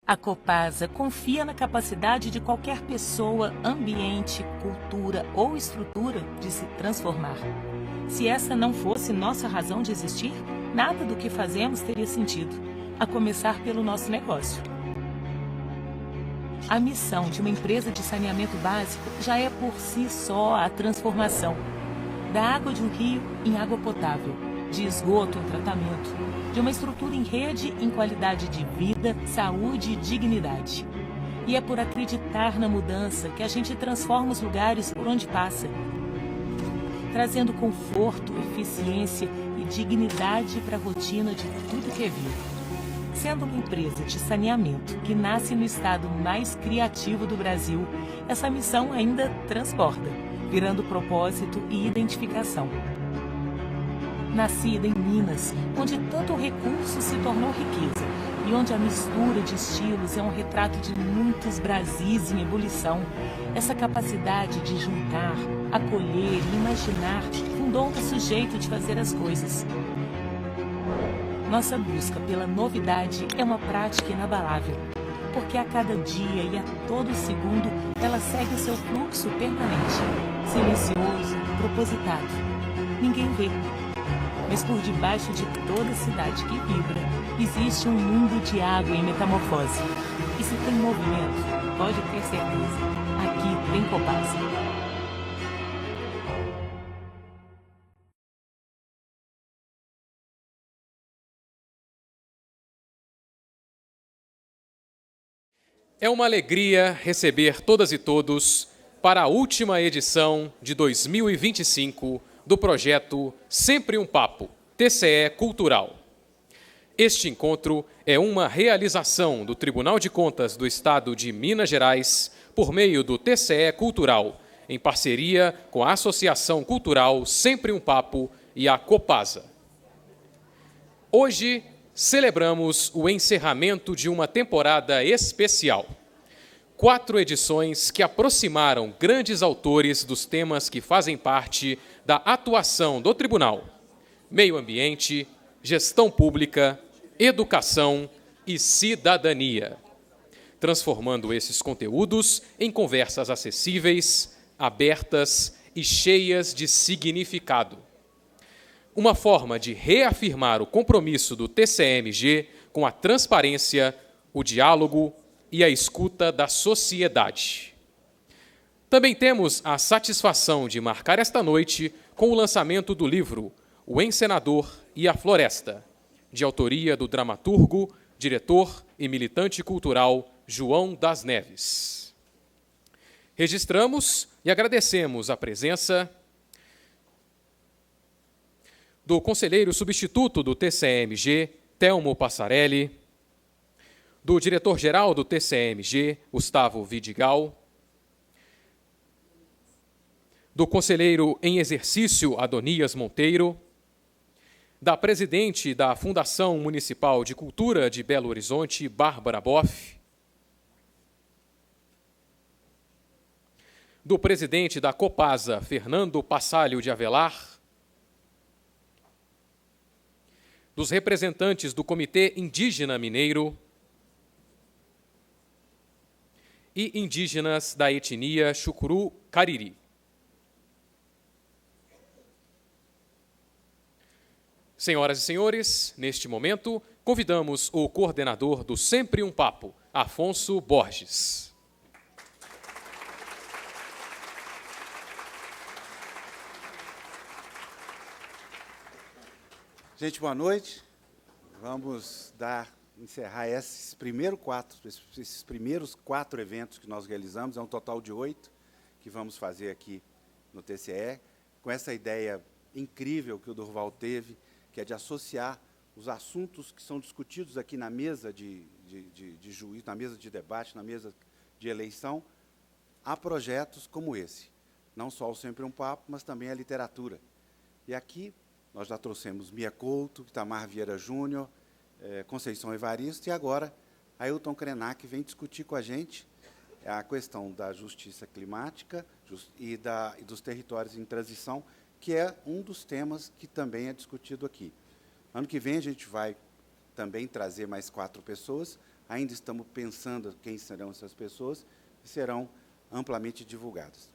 A Copasa confia na capacidade de qualquer pessoa, ambiente, cultura ou estrutura de se transformar. Se essa não fosse nossa razão de existir, nada do que fazemos teria sentido, a começar pelo nosso negócio. A missão de uma empresa de saneamento básico já é por si só a transformação da água de um rio em água potável, de esgoto em tratamento, de uma estrutura em rede em qualidade de vida, saúde e dignidade. E é por acreditar na mudança que a gente transforma os lugares por onde passa, trazendo conforto, eficiência e dignidade para a rotina de tudo que é vivo. Sendo uma empresa de saneamento que nasce no estado mais criativo do Brasil, essa missão ainda transborda, virando propósito e identificação. Nascida em Minas, onde tanto recurso se tornou riqueza e onde a mistura de estilos é um retrato de muitos Brasis em ebulição, essa capacidade de juntar, acolher e imaginar fundou nosso jeito de fazer as coisas. Nossa busca pela novidade é uma prática inabalável, porque a cada dia e a todo segundo ela segue o seu fluxo permanente, silencioso, propositado. Ninguém vê, mas por debaixo de toda cidade que vibra, existe um mundo de água em metamorfose. E se tem movimento, pode ter certeza, aqui tem Copasa. É uma alegria receber todas e todos para a última edição de 2025 do projeto Sempre um Papo, TCE Cultural. Este encontro é uma realização do Tribunal de Contas do Estado de Minas Gerais por meio do TCE Cultural, em parceria com a Associação Cultural Sempre um Papo e a Copasa. Hoje, celebramos o encerramento de uma temporada especial. 4 edições que aproximaram grandes autores dos temas que fazem parte da atuação do Tribunal: meio ambiente, gestão pública, educação e cidadania, transformando esses conteúdos em conversas acessíveis, abertas e cheias de significado. Uma forma de reafirmar o compromisso do TCMG com a transparência, o diálogo e a escuta da sociedade. Também temos a satisfação de marcar esta noite com o lançamento do livro O Encenador e a Floresta, de autoria do dramaturgo, diretor e militante cultural João das Neves. Registramos e agradecemos a presença do conselheiro substituto do TCMG, Telmo Passarelli, do diretor-geral do TCMG, Gustavo Vidigal, do conselheiro em exercício, Adonias Monteiro, da presidente da Fundação Municipal de Cultura de Belo Horizonte, Bárbara Boff, do presidente da Copasa, Fernando Passalho de Avelar, dos representantes do Comitê Indígena Mineiro e indígenas da etnia Chucuru Cariri. Senhoras e senhores, neste momento, convidamos o coordenador do Sempre um Papo, Afonso Borges. Gente, boa noite. Vamos encerrar esses primeiros 4 eventos que nós realizamos, é um total de 8 que vamos fazer aqui no TCE, com essa ideia incrível que o Durval teve, que é de associar os assuntos que são discutidos aqui na mesa de juízo, na mesa de debate, na mesa de eleição, a projetos como esse. Não só o Sempre um Papo, mas também a literatura. E aqui nós já trouxemos Mia Couto, Itamar Vieira Júnior, Conceição Evaristo, e agora Ailton Krenak vem discutir com a gente a questão da justiça climática e dos territórios em transição, que é um dos temas que também é discutido aqui. Ano que vem a gente vai também trazer mais 4 pessoas, ainda estamos pensando quem serão essas pessoas, e serão amplamente divulgadas.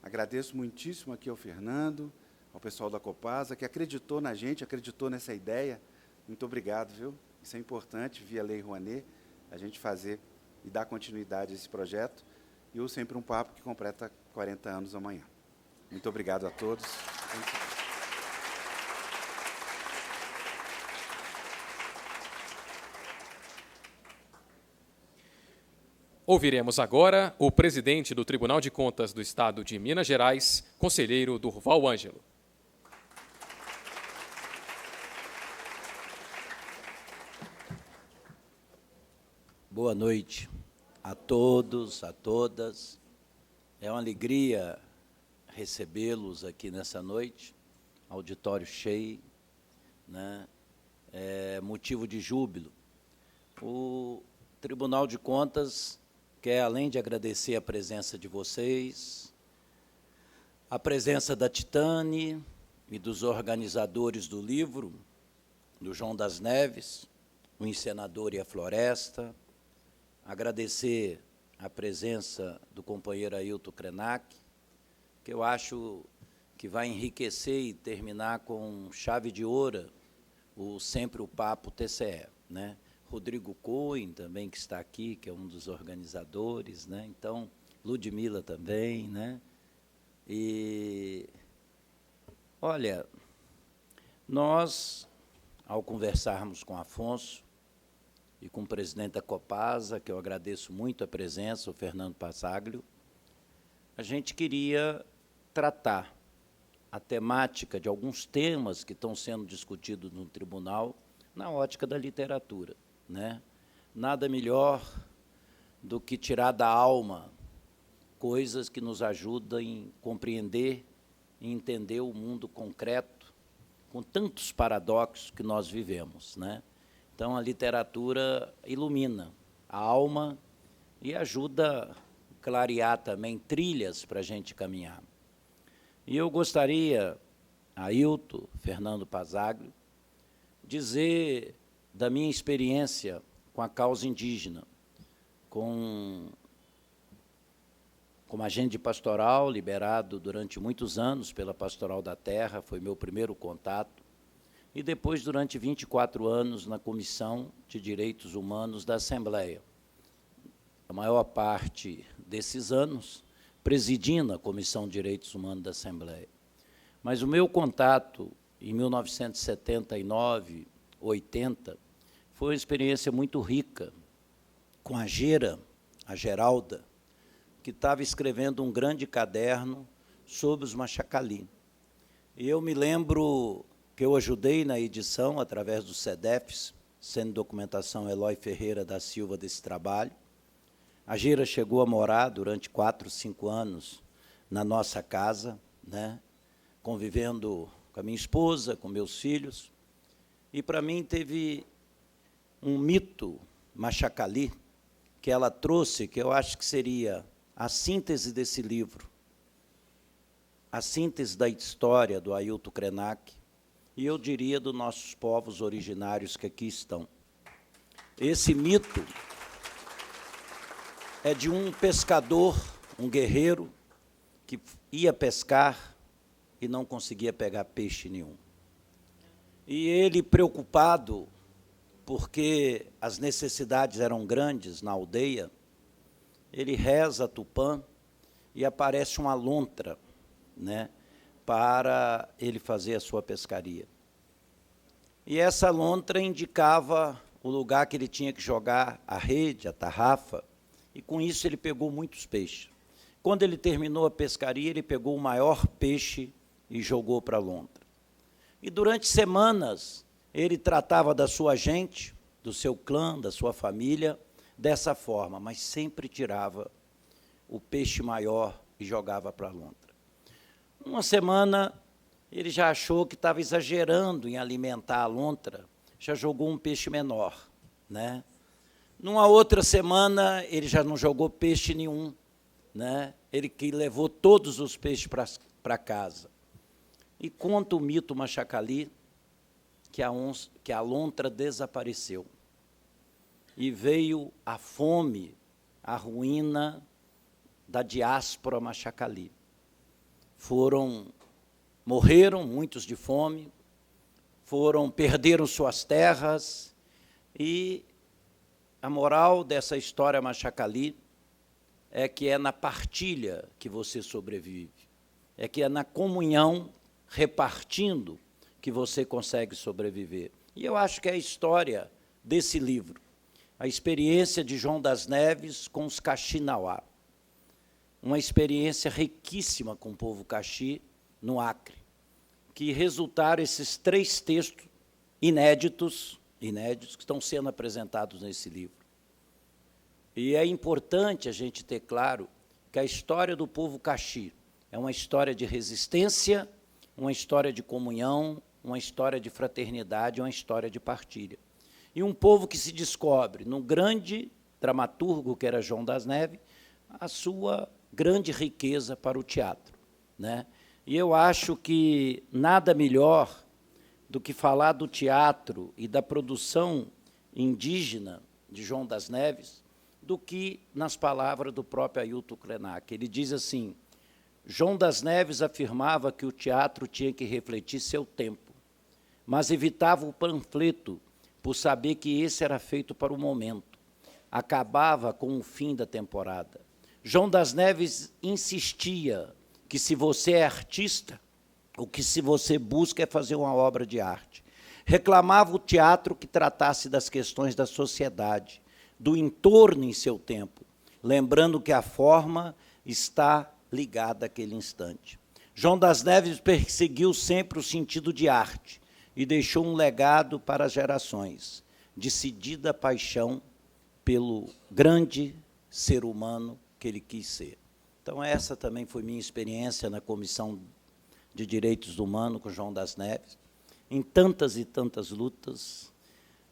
Agradeço muitíssimo aqui ao Fernando, ao pessoal da Copasa, que acreditou na gente, acreditou nessa ideia. Muito obrigado, viu? Isso é importante, via Lei Rouanet, a gente fazer e dar continuidade a esse projeto. E o Sempre um Papo, que completa 40 anos amanhã. Muito obrigado a todos. Ouviremos agora o presidente do Tribunal de Contas do Estado de Minas Gerais, conselheiro Durval Ângelo. Boa noite a todos, a todas. É uma alegria recebê-los aqui nessa noite, auditório cheio, né? É motivo de júbilo. O Tribunal de Contas quer, além de agradecer a presença de vocês, a presença da Titane e dos organizadores do livro, do João das Neves, o Encenador e a Floresta, agradecer a presença do companheiro Ailton Krenak, que eu acho que vai enriquecer e terminar com chave de ouro o Sempre o Papo TCE, né? Rodrigo Cohen também, que está aqui, que é um dos organizadores, né? Então, Ludmila também, né? E, olha, nós, ao conversarmos com Afonso e com o presidente da Copasa, que eu agradeço muito a presença, o Fernando Passaglio, a gente queria tratar a temática de alguns temas que estão sendo discutidos no tribunal na ótica da literatura, né? Nada melhor do que tirar da alma coisas que nos ajudam em compreender e entender o mundo concreto, com tantos paradoxos que nós vivemos, né? Então, a literatura ilumina a alma e ajuda a clarear também trilhas para a gente caminhar. E eu gostaria, Ailton, Fernando Passaglio, dizer da minha experiência com a causa indígena, como agente de pastoral, liberado durante muitos anos pela Pastoral da Terra, foi meu primeiro contato, e depois, durante 24 anos, na Comissão de Direitos Humanos da Assembleia. A maior parte desses anos, presidindo a Comissão de Direitos Humanos da Assembleia. Mas o meu contato, em 1979, 80, foi uma experiência muito rica com a Geralda, que estava escrevendo um grande caderno sobre os Machacali. E eu me lembro que eu ajudei na edição, através do CEDEFs, sendo documentação Eloy Ferreira da Silva desse trabalho. A Gira chegou a morar durante 4, 5 anos na nossa casa, né, convivendo com a minha esposa, com meus filhos. E, para mim, teve um mito Machacali que ela trouxe, que eu acho que seria a síntese desse livro, a síntese da história do Ailton Krenak, e eu diria dos nossos povos originários que aqui estão. Esse mito é de um pescador, um guerreiro, que ia pescar e não conseguia pegar peixe nenhum. E ele, preocupado, porque as necessidades eram grandes na aldeia, ele reza a Tupã e aparece uma lontra, né, para ele fazer a sua pescaria. E essa lontra indicava o lugar que ele tinha que jogar a rede, a tarrafa, e com isso ele pegou muitos peixes. Quando ele terminou a pescaria, ele pegou o maior peixe e jogou para a lontra. E durante semanas, ele tratava da sua gente, do seu clã, da sua família, dessa forma, mas sempre tirava o peixe maior e jogava para a lontra. Uma semana, ele já achou que estava exagerando em alimentar a lontra, já jogou um peixe menor, né? Numa outra semana, ele já não jogou peixe nenhum, né? Ele que levou todos os peixes para casa. E conta o mito Machacali que a lontra desapareceu. e veio a fome, a ruína da diáspora Machacali. Morreram muitos de fome, perderam suas terras, e a moral dessa história Machacali é que é na partilha que você sobrevive, é que é na comunhão, repartindo, que você consegue sobreviver. E eu acho que é a história desse livro, a experiência de João das Neves com os Kaxinawá, uma experiência riquíssima com o povo Kaxi no Acre, que resultaram esses 3 textos inéditos que estão sendo apresentados nesse livro. E é importante a gente ter claro que a história do povo Kaxi é uma história de resistência, uma história de comunhão, uma história de fraternidade, uma história de partilha. E um povo que se descobre, num grande dramaturgo, que era João das Neves, a sua grande riqueza para o teatro, né? E eu acho que nada melhor do que falar do teatro e da produção indígena de João das Neves do que nas palavras do próprio Ailton Krenak. Ele diz assim: João das Neves afirmava que o teatro tinha que refletir seu tempo, mas evitava o panfleto por saber que esse era feito para o momento. Acabava com o fim da temporada. João das Neves insistia que, se você é artista, o que se você busca é fazer uma obra de arte. Reclamava o teatro que tratasse das questões da sociedade, do entorno em seu tempo, lembrando que a forma está ligada àquele instante. João das Neves perseguiu sempre o sentido de arte e deixou um legado para as gerações, decidida paixão pelo grande ser humano que ele quis ser. Então, essa também foi minha experiência na Comissão de Direitos Humanos com João das Neves, em tantas e tantas lutas,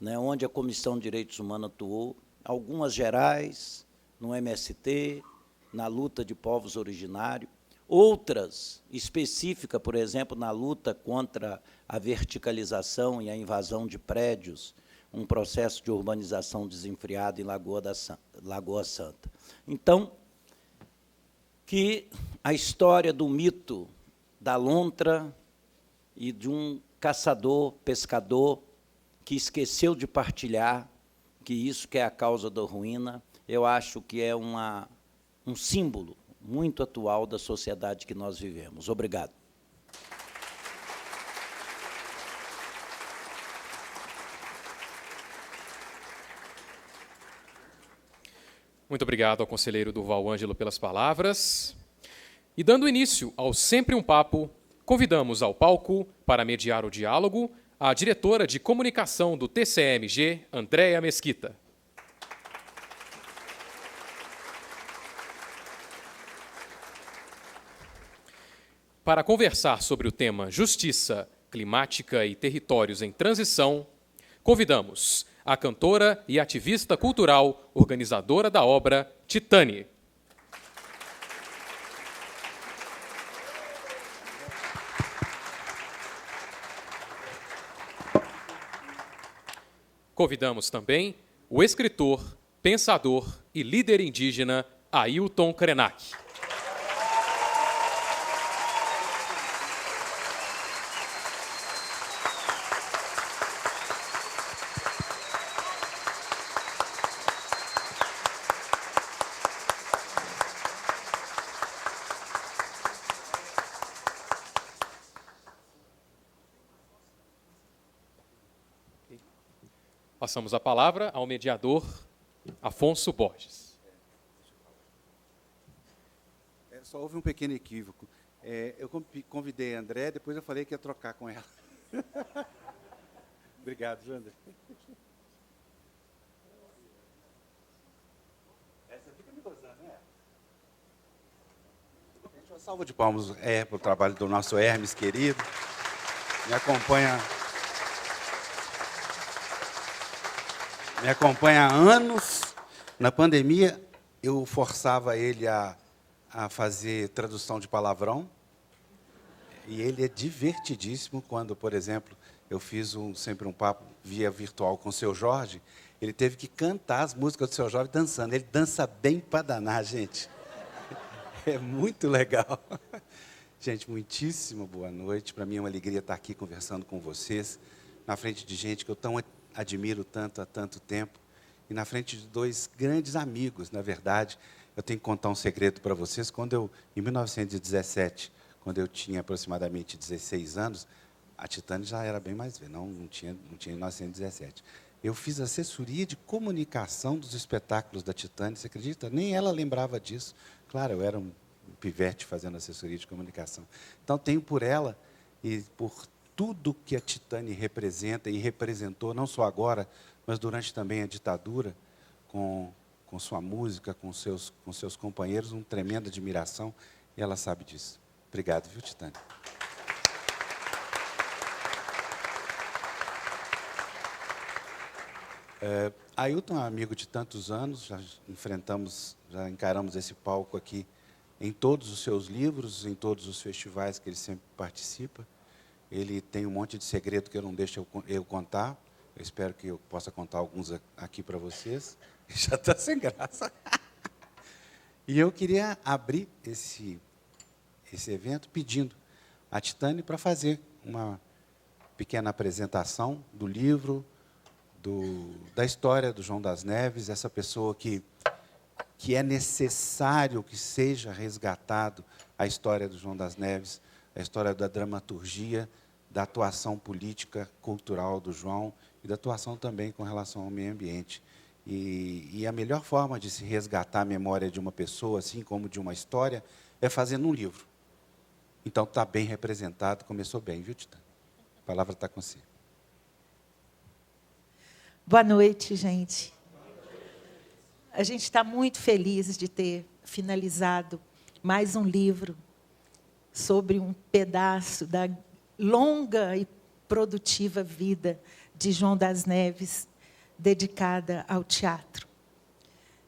né, onde a Comissão de Direitos Humanos atuou, algumas gerais, no MST, na luta de povos originários, outras específicas, por exemplo, na luta contra a verticalização e a invasão de prédios, um processo de urbanização desenfreado em Lagoa Santa. Então, que a história do mito da lontra e de um caçador, pescador, que esqueceu de partilhar, que isso que é a causa da ruína, eu acho que é um símbolo muito atual da sociedade que nós vivemos. Obrigado. Muito obrigado ao conselheiro Durval Ângelo pelas palavras. E dando início ao Sempre um Papo, convidamos ao palco, para mediar o diálogo, a diretora de comunicação do TCMG, Andréia Mesquita. Para conversar sobre o tema Justiça, Climática e Territórios em Transição, convidamos a cantora e ativista cultural, organizadora da obra, Titane. Convidamos também o escritor, pensador e líder indígena Ailton Krenak. Passamos a palavra ao mediador Afonso Borges. Só houve um pequeno equívoco. Eu convidei a André, depois eu falei que ia trocar com ela. Obrigado, Jander. Essa fica me gozando, né? Uma salva de palmas para o trabalho do nosso Hermes, querido. Me acompanha há anos. Na pandemia, eu forçava ele a fazer tradução de palavrão. E ele é divertidíssimo quando, por exemplo, eu fiz sempre um papo via virtual com o Seu Jorge, ele teve que cantar as músicas do Seu Jorge dançando. Ele dança bem para danar, gente. É muito legal. Gente, muitíssimo boa noite. Para mim é uma alegria estar aqui conversando com vocês, na frente de gente que eu tão admiro tanto há tanto tempo, e na frente de dois grandes amigos, na verdade. Eu tenho que contar um segredo para vocês. Em 1917, quando eu tinha aproximadamente 16 anos, a Titânia já era bem mais velha, não tinha em 1917. Eu fiz assessoria de comunicação dos espetáculos da Titânia, você acredita? Nem ela lembrava disso. Claro, eu era um pivete fazendo assessoria de comunicação. Então, tenho por ela e por tudo que a Titânia representa e representou, não só agora, mas durante também a ditadura, com sua música, com seus companheiros, uma tremenda admiração, e ela sabe disso. Obrigado, viu, Titânia? Ailton é um amigo de tantos anos, já encaramos esse palco aqui em todos os seus livros, em todos os festivais que ele sempre participa. Ele tem um monte de segredo que eu não deixo eu contar. Eu espero que eu possa contar alguns aqui para vocês. Já está sem graça. E eu queria abrir esse evento pedindo a Titânia para fazer uma pequena apresentação do livro, da história do João das Neves, essa pessoa que é necessário que seja resgatado a história do João das Neves, a história da dramaturgia, da atuação política, cultural do João e da atuação também com relação ao meio ambiente. E a melhor forma de se resgatar a memória de uma pessoa, assim como de uma história, é fazendo um livro. Então, está bem representado, começou bem, viu, Titânia? A palavra está com você. Boa noite, gente. A gente está muito feliz de ter finalizado mais um livro sobre um pedaço da longa e produtiva vida de João das Neves, dedicada ao teatro.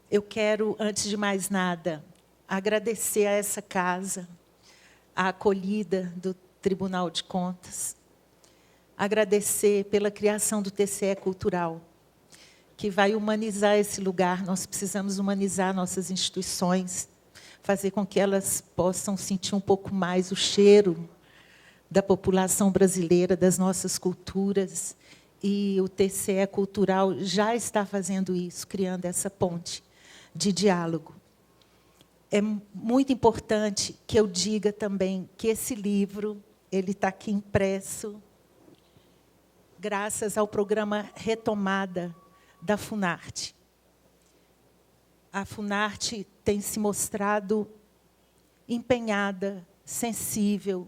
Eu quero, antes de mais nada, agradecer a essa casa, a acolhida do Tribunal de Contas, agradecer pela criação do TCE Cultural, que vai humanizar esse lugar. Nós precisamos humanizar nossas instituições, fazer com que elas possam sentir um pouco mais o cheiro da população brasileira, das nossas culturas. E o TCE Cultural já está fazendo isso, criando essa ponte de diálogo. É muito importante que eu diga também que esse livro ele está aqui impresso graças ao programa Retomada da Funarte. A Funarte tem se mostrado empenhada, sensível,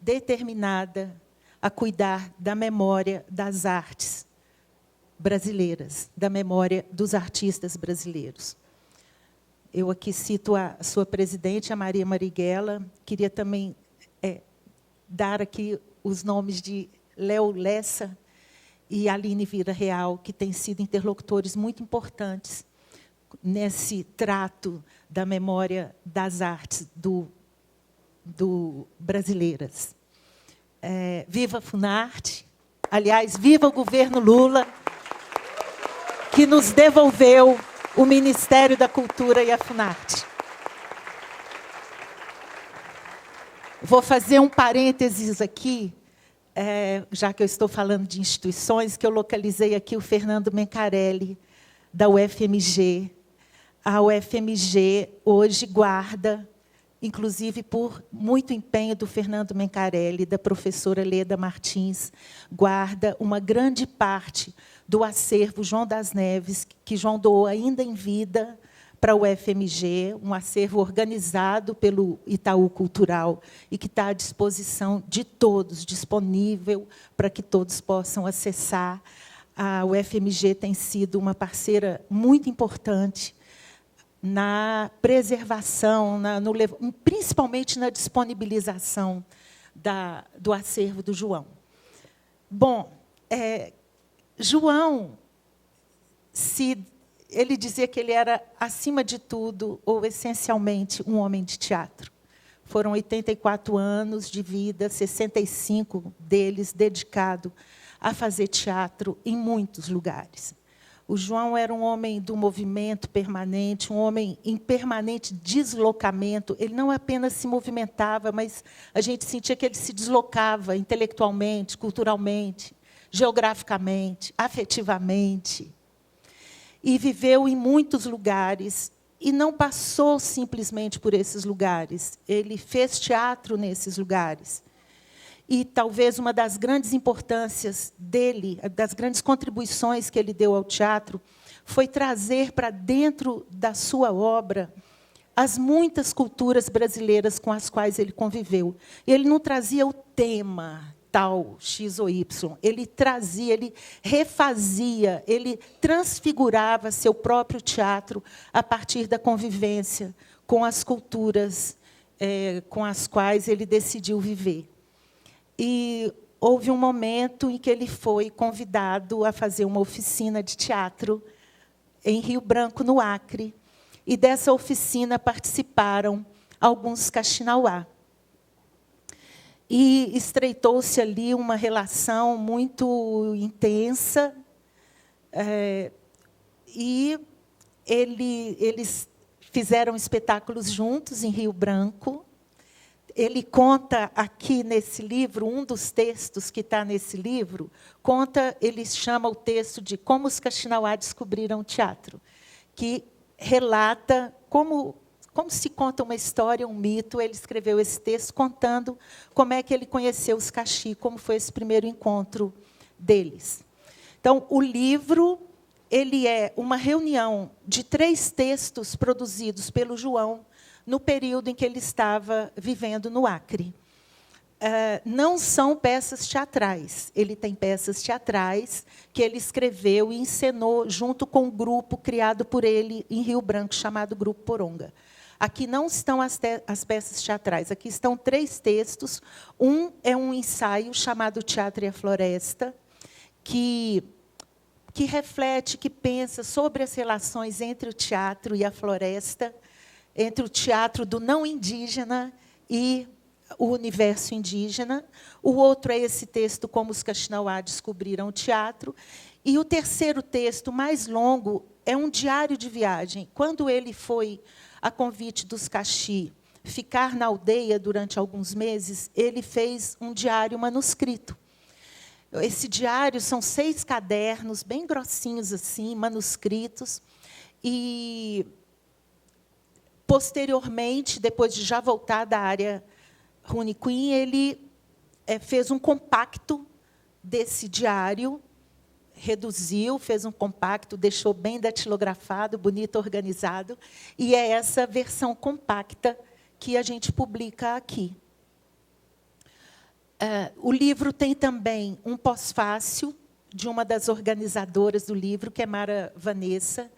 determinada a cuidar da memória das artes brasileiras, da memória dos artistas brasileiros. Eu aqui cito a sua presidente, a Maria Marighella. Queria também dar aqui os nomes de Léo Lessa e Aline Vira Real, que têm sido interlocutores muito importantes nesse trato da memória das artes brasileiras. Viva a Funarte! Aliás, viva o governo Lula, que nos devolveu o Ministério da Cultura e a Funarte. Vou fazer um parênteses aqui, já que eu estou falando de instituições, que eu localizei aqui o Fernando Mencarelli, da UFMG. A UFMG hoje guarda, inclusive por muito empenho do Fernando Mencarelli, da professora Leda Martins, guarda uma grande parte do acervo João das Neves, que João doou ainda em vida para o UFMG, um acervo organizado pelo Itaú Cultural e que está à disposição de todos, disponível para que todos possam acessar. A UFMG tem sido uma parceira muito importante na preservação, principalmente na disponibilização do acervo do João. Bom, João, ele dizia que ele era, acima de tudo, ou essencialmente, um homem de teatro. Foram 84 anos de vida, 65 deles dedicado a fazer teatro em muitos lugares. O João era um homem do movimento permanente, um homem em permanente deslocamento. Ele não apenas se movimentava, mas a gente sentia que ele se deslocava intelectualmente, culturalmente, geograficamente, afetivamente. E viveu em muitos lugares, e não passou simplesmente por esses lugares. Ele fez teatro nesses lugares. E talvez uma das grandes importâncias dele, das grandes contribuições que ele deu ao teatro, foi trazer para dentro da sua obra as muitas culturas brasileiras com as quais ele conviveu. E ele não trazia o tema tal, X ou Y. Ele trazia, ele refazia, ele transfigurava seu próprio teatro a partir da convivência com as culturas com as quais ele decidiu viver. E houve um momento em que ele foi convidado a fazer uma oficina de teatro em Rio Branco, no Acre. E dessa oficina participaram alguns Kaxinawá. E estreitou-se ali uma relação muito intensa. E eles fizeram espetáculos juntos em Rio Branco. Ele conta aqui nesse livro, um dos textos que está nesse livro, ele chama o texto de Como os Kaxinawá Descobriram o Teatro, que relata como se conta uma história, um mito. Ele escreveu esse texto contando como é que ele conheceu os Kaxi, como foi esse primeiro encontro deles. Então, o livro ele é uma reunião de 3 textos produzidos pelo João no período em que ele estava vivendo no Acre. Não são peças teatrais. Ele tem peças teatrais que ele escreveu e encenou junto com um grupo criado por ele em Rio Branco, chamado Grupo Poronga. Aqui não estão as peças teatrais, aqui estão 3 textos. Um é um ensaio chamado Teatro e a Floresta, que reflete, que pensa sobre as relações entre o teatro e a floresta, entre o teatro do não indígena e o universo indígena. O outro é esse texto, Como os Kaxinawá Descobriram o Teatro. E o terceiro texto, mais longo, é um diário de viagem. Quando ele foi, a convite dos Kaxi, ficar na aldeia durante alguns meses, ele fez um diário manuscrito. Esse diário são 6 cadernos, bem grossinhos assim, manuscritos. E, posteriormente, depois de já voltar da área Runicuim, ele fez um compacto desse diário, reduziu, fez um compacto, deixou bem datilografado, bonito, organizado, e é essa versão compacta que a gente publica aqui. O livro tem também um pós-fácil de uma das organizadoras do livro, que é Mara Vanessa,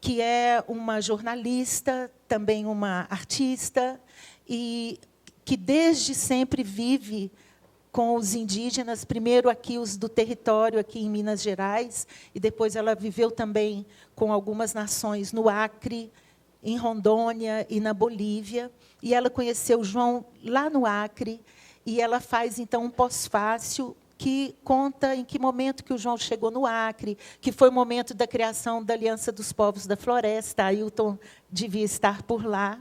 que é uma jornalista, também uma artista, e que desde sempre vive com os indígenas, primeiro aqui os do território, aqui em Minas Gerais, e depois ela viveu também com algumas nações no Acre, em Rondônia e na Bolívia. E ela conheceu o João lá no Acre, e ela faz, então, um pós-fácil que conta em que momento que o João chegou no Acre, que foi o momento da criação da Aliança dos Povos da Floresta. Ailton devia estar por lá,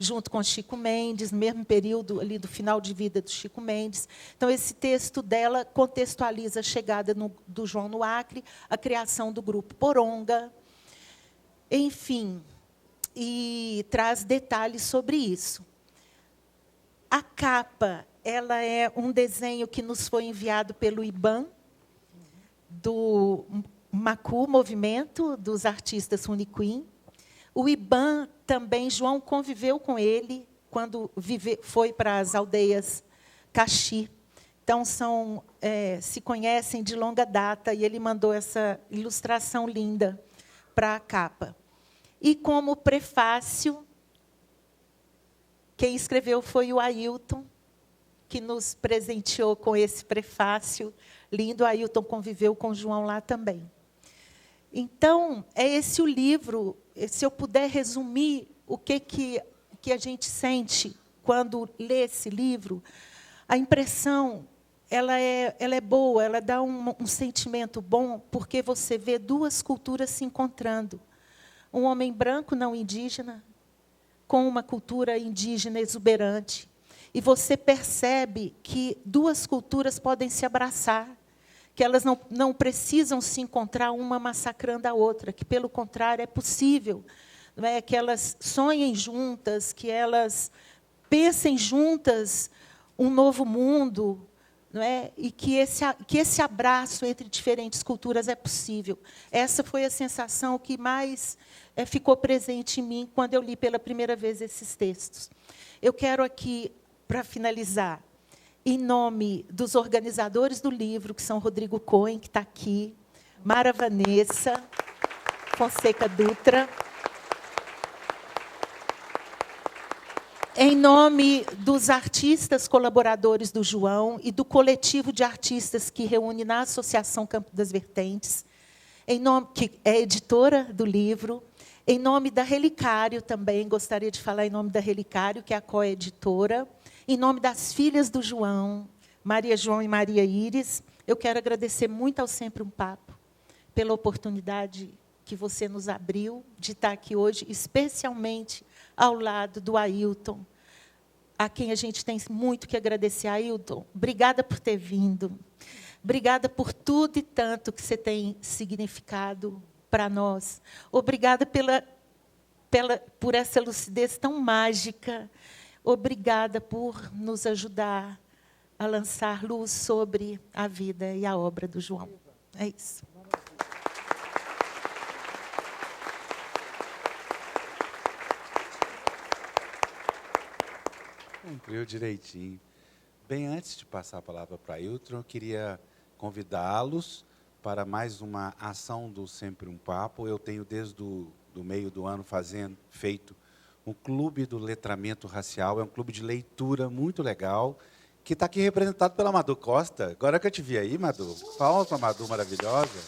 junto com Chico Mendes, no mesmo período ali do final de vida do Chico Mendes. Então, esse texto dela contextualiza a chegada do João no Acre, a criação do Grupo Poronga, enfim, e traz detalhes sobre isso. A capa, ela é um desenho que nos foi enviado pelo IBAN, do MACU, Movimento dos Artistas Runicuim. O IBAN também, João conviveu com ele quando foi para as aldeias Kaxi. Então, se conhecem de longa data, e ele mandou essa ilustração linda para a capa. E, como prefácio, quem escreveu foi o Ailton, que nos presenteou com esse prefácio lindo. O Ailton conviveu com o João lá também. Então, é esse o livro. Se eu puder resumir o que a gente sente quando lê esse livro, a impressão ela é boa, ela dá um sentimento bom, porque você vê duas culturas se encontrando. Um homem branco não indígena, com uma cultura indígena exuberante. E você percebe que duas culturas podem se abraçar, que elas não precisam se encontrar uma massacrando a outra, que, pelo contrário, é possível, não é, que elas sonhem juntas, que elas pensem juntas um novo mundo, não é? E que esse abraço entre diferentes culturas é possível. Essa foi a sensação que mais ficou presente em mim quando eu li pela primeira vez esses textos. Eu quero aqui, para finalizar, em nome dos organizadores do livro, que são Rodrigo Cohen, que está aqui, Mara Vanessa, Fonseca Dutra, em nome dos artistas colaboradores do João e do coletivo de artistas que reúne na Associação Campo das Vertentes, em nome, que é editora do livro, em nome da Relicário também, gostaria de falar em nome da Relicário, que é a coeditora, em nome das filhas do João, Maria João e Maria Íris, eu quero agradecer muito ao Sempre um Papo pela oportunidade que você nos abriu de estar aqui hoje, especialmente ao lado do Ailton, a quem a gente tem muito que agradecer. Ailton, obrigada por ter vindo. Obrigada por tudo e tanto que você tem significado para nós. Obrigada por essa lucidez tão mágica. Obrigada por nos ajudar a lançar luz sobre a vida e a obra do João. É isso. Cumpriu direitinho. Bem, antes de passar a palavra para Ailton, eu queria convidá-los para mais uma ação do Sempre um Papo. Eu tenho, desde o meio do ano, feito um clube do letramento racial. É um clube de leitura muito legal, que está aqui representado pela Madu Costa. Agora que eu te vi aí, Madu. Palmas para a Madu, maravilhosa.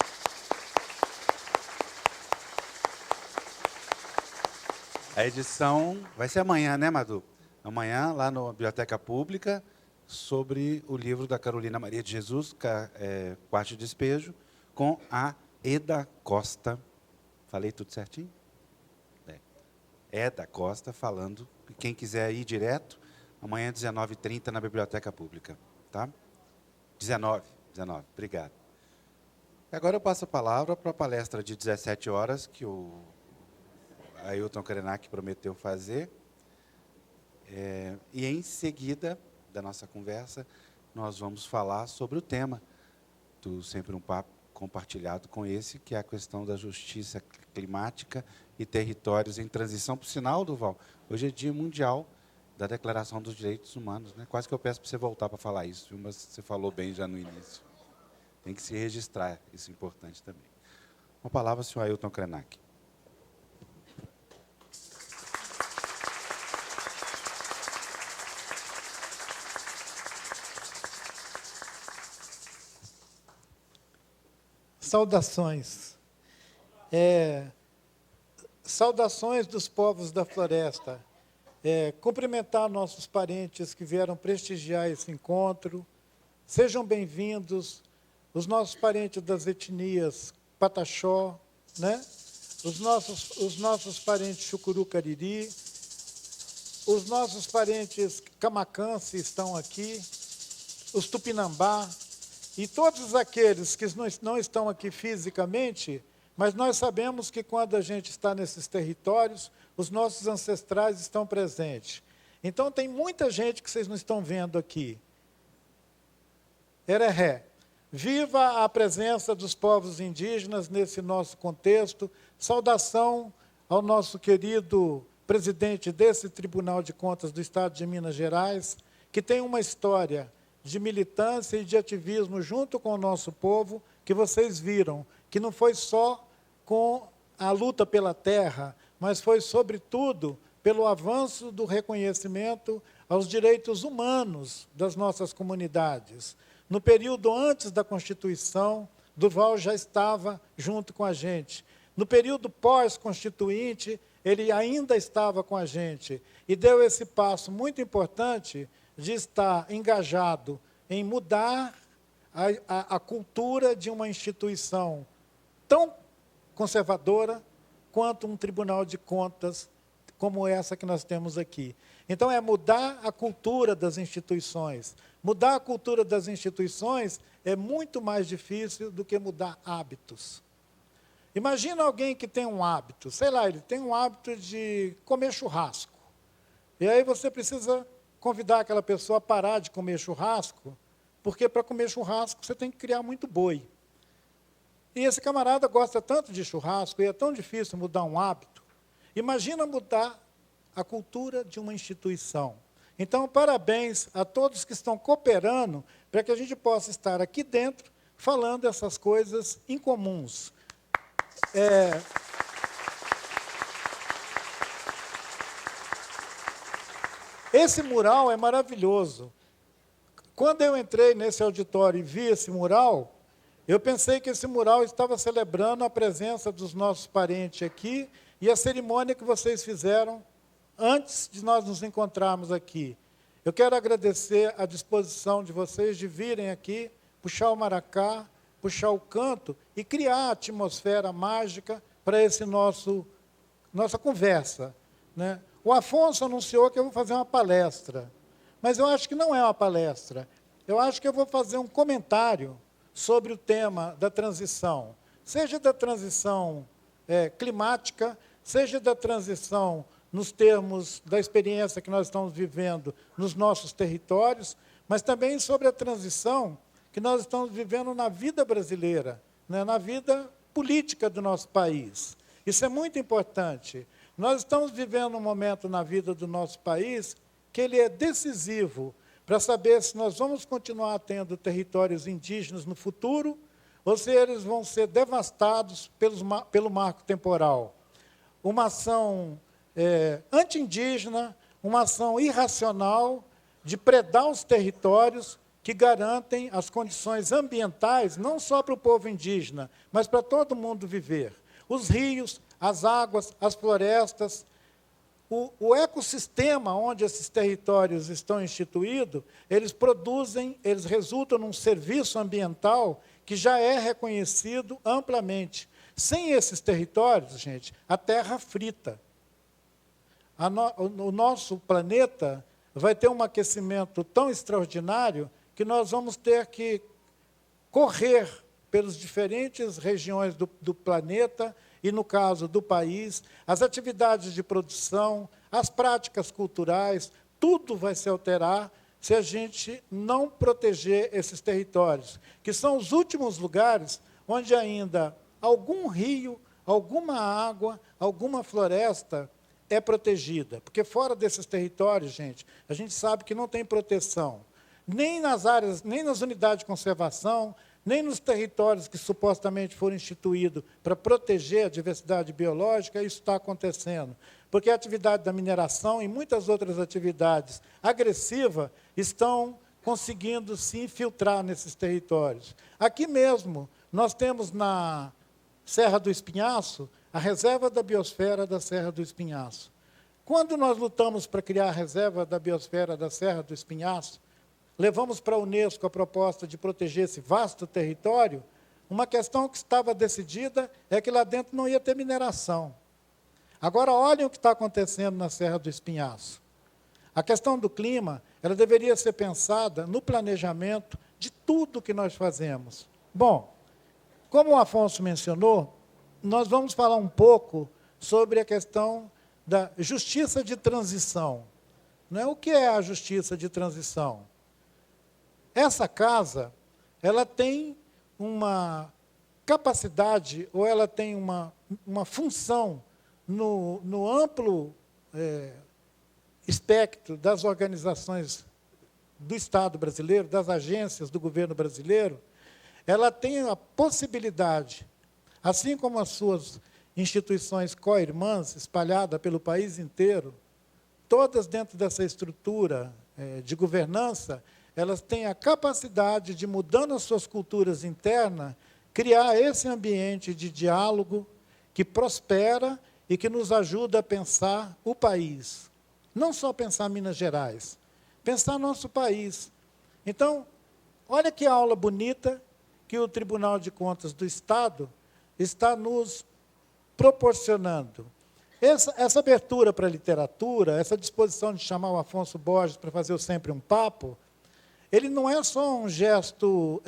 A edição vai ser amanhã, né, Madu? Amanhã, lá na Biblioteca Pública, sobre o livro da Carolina Maria de Jesus, Quarto de Despejo, com a Eda Costa. Falei tudo certinho? Eda Costa falando. Quem quiser ir direto, amanhã, 19h30, na Biblioteca Pública. Tá? 19, obrigado. Agora eu passo a palavra para a palestra de 17 horas, que o Ailton Krenak prometeu fazer. E, em seguida da nossa conversa, nós vamos falar sobre o tema do Sempre um Papo compartilhado com esse, que é a questão da justiça climática e territórios em transição. Por sinal, Duval, hoje é Dia Mundial da Declaração dos Direitos Humanos, né? Quase que eu peço para você voltar para falar isso, mas você falou bem já no início. Tem que se registrar, isso é importante também. Uma palavra, ao senhor Ailton Krenak. Saudações. Saudações dos povos da floresta. Cumprimentar nossos parentes que vieram prestigiar esse encontro. Sejam bem-vindos os nossos parentes das etnias Pataxó, né? os nossos parentes Chucuru Cariri, os nossos parentes Camacanse estão aqui, os Tupinambá, e todos aqueles que não estão aqui fisicamente, mas nós sabemos que quando a gente está nesses territórios, os nossos ancestrais estão presentes. Então, tem muita gente que vocês não estão vendo aqui. Ereré, viva a presença dos povos indígenas nesse nosso contexto. Saudação ao nosso querido presidente desse Tribunal de Contas do Estado de Minas Gerais, que tem uma história de militância e de ativismo junto com o nosso povo, que vocês viram, que não foi só com a luta pela terra, mas foi, sobretudo, pelo avanço do reconhecimento aos direitos humanos das nossas comunidades. No período antes da Constituição, Duval já estava junto com a gente. No período pós-constituinte, ele ainda estava com a gente e deu esse passo muito importante de estar engajado em mudar a cultura de uma instituição tão conservadora quanto um Tribunal de Contas como essa que nós temos aqui. Então, é mudar a cultura das instituições. Mudar a cultura das instituições é muito mais difícil do que mudar hábitos. Imagina alguém que tem um hábito, sei lá, ele tem um hábito de comer churrasco. E aí você precisa convidar aquela pessoa a parar de comer churrasco, porque para comer churrasco você tem que criar muito boi. E esse camarada gosta tanto de churrasco e é tão difícil mudar um hábito. Imagina mudar a cultura de uma instituição. Então, parabéns a todos que estão cooperando para que a gente possa estar aqui dentro falando essas coisas incomuns. Esse mural é maravilhoso. Quando eu entrei nesse auditório e vi esse mural, eu pensei que esse mural estava celebrando a presença dos nossos parentes aqui e a cerimônia que vocês fizeram antes de nós nos encontrarmos aqui. Eu quero agradecer a disposição de vocês de virem aqui, puxar o maracá, puxar o canto e criar a atmosfera mágica para esse nossa conversa, né? O Afonso anunciou que eu vou fazer uma palestra, mas eu acho que não é uma palestra. Eu acho que eu vou fazer um comentário sobre o tema da transição, seja da transição climática, seja da transição nos termos da experiência que nós estamos vivendo nos nossos territórios, mas também sobre a transição que nós estamos vivendo na vida brasileira, né, na vida política do nosso país. Isso é muito importante. Nós estamos vivendo um momento na vida do nosso país que ele é decisivo para saber se nós vamos continuar tendo territórios indígenas no futuro ou se eles vão ser devastados pelo marco temporal. Uma ação anti-indígena, uma ação irracional de predar os territórios que garantem as condições ambientais, não só para o povo indígena, mas para todo mundo viver. Os rios, as águas, as florestas, o ecossistema onde esses territórios estão instituídos, eles resultam num serviço ambiental que já é reconhecido amplamente. Sem esses territórios, gente, a terra frita. O nosso planeta vai ter um aquecimento tão extraordinário que nós vamos ter que correr pelas diferentes regiões do planeta e, no caso do país, as atividades de produção, as práticas culturais, tudo vai se alterar se a gente não proteger esses territórios, que são os últimos lugares onde ainda algum rio, alguma água, alguma floresta é protegida. Porque fora desses territórios, gente, a gente sabe que não tem proteção. Nem nas áreas, nem nas unidades de conservação, nem nos territórios que supostamente foram instituídos para proteger a diversidade biológica, isso está acontecendo. Porque a atividade da mineração e muitas outras atividades agressivas estão conseguindo se infiltrar nesses territórios. Aqui mesmo, nós temos na Serra do Espinhaço a reserva da biosfera da Serra do Espinhaço. Quando nós lutamos para criar a reserva da biosfera da Serra do Espinhaço, levamos para a Unesco a proposta de proteger esse vasto território, uma questão que estava decidida é que lá dentro não ia ter mineração. Agora, olhem o que está acontecendo na Serra do Espinhaço. A questão do clima, ela deveria ser pensada no planejamento de tudo que nós fazemos. Bom, como o Afonso mencionou, nós vamos falar um pouco sobre a questão da justiça de transição. O que é a justiça de transição? Essa casa, ela tem uma capacidade, ou ela tem uma função no amplo espectro das organizações do Estado brasileiro, das agências do governo brasileiro, ela tem a possibilidade, assim como as suas instituições co-irmãs, espalhadas pelo país inteiro, todas dentro dessa estrutura de governança, elas têm a capacidade de, mudando as suas culturas internas, criar esse ambiente de diálogo que prospera e que nos ajuda a pensar o país. Não só pensar Minas Gerais, pensar nosso país. Então, olha que aula bonita que o Tribunal de Contas do Estado está nos proporcionando. Essa abertura para a literatura, essa disposição de chamar o Afonso Borges para fazer o Sempre um Papo, ele não é só um gesto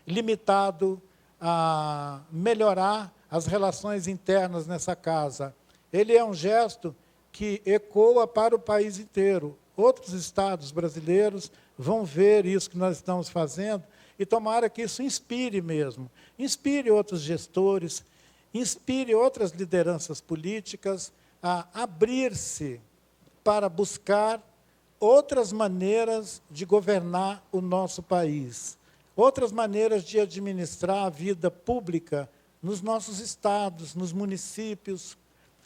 limitado a melhorar as relações internas nessa casa. Ele é um gesto que ecoa para o país inteiro. Outros estados brasileiros vão ver isso que nós estamos fazendo e tomara que isso inspire mesmo. Inspire outros gestores, inspire outras lideranças políticas a abrir-se para buscar outras maneiras de governar o nosso país, outras maneiras de administrar a vida pública nos nossos estados, nos municípios.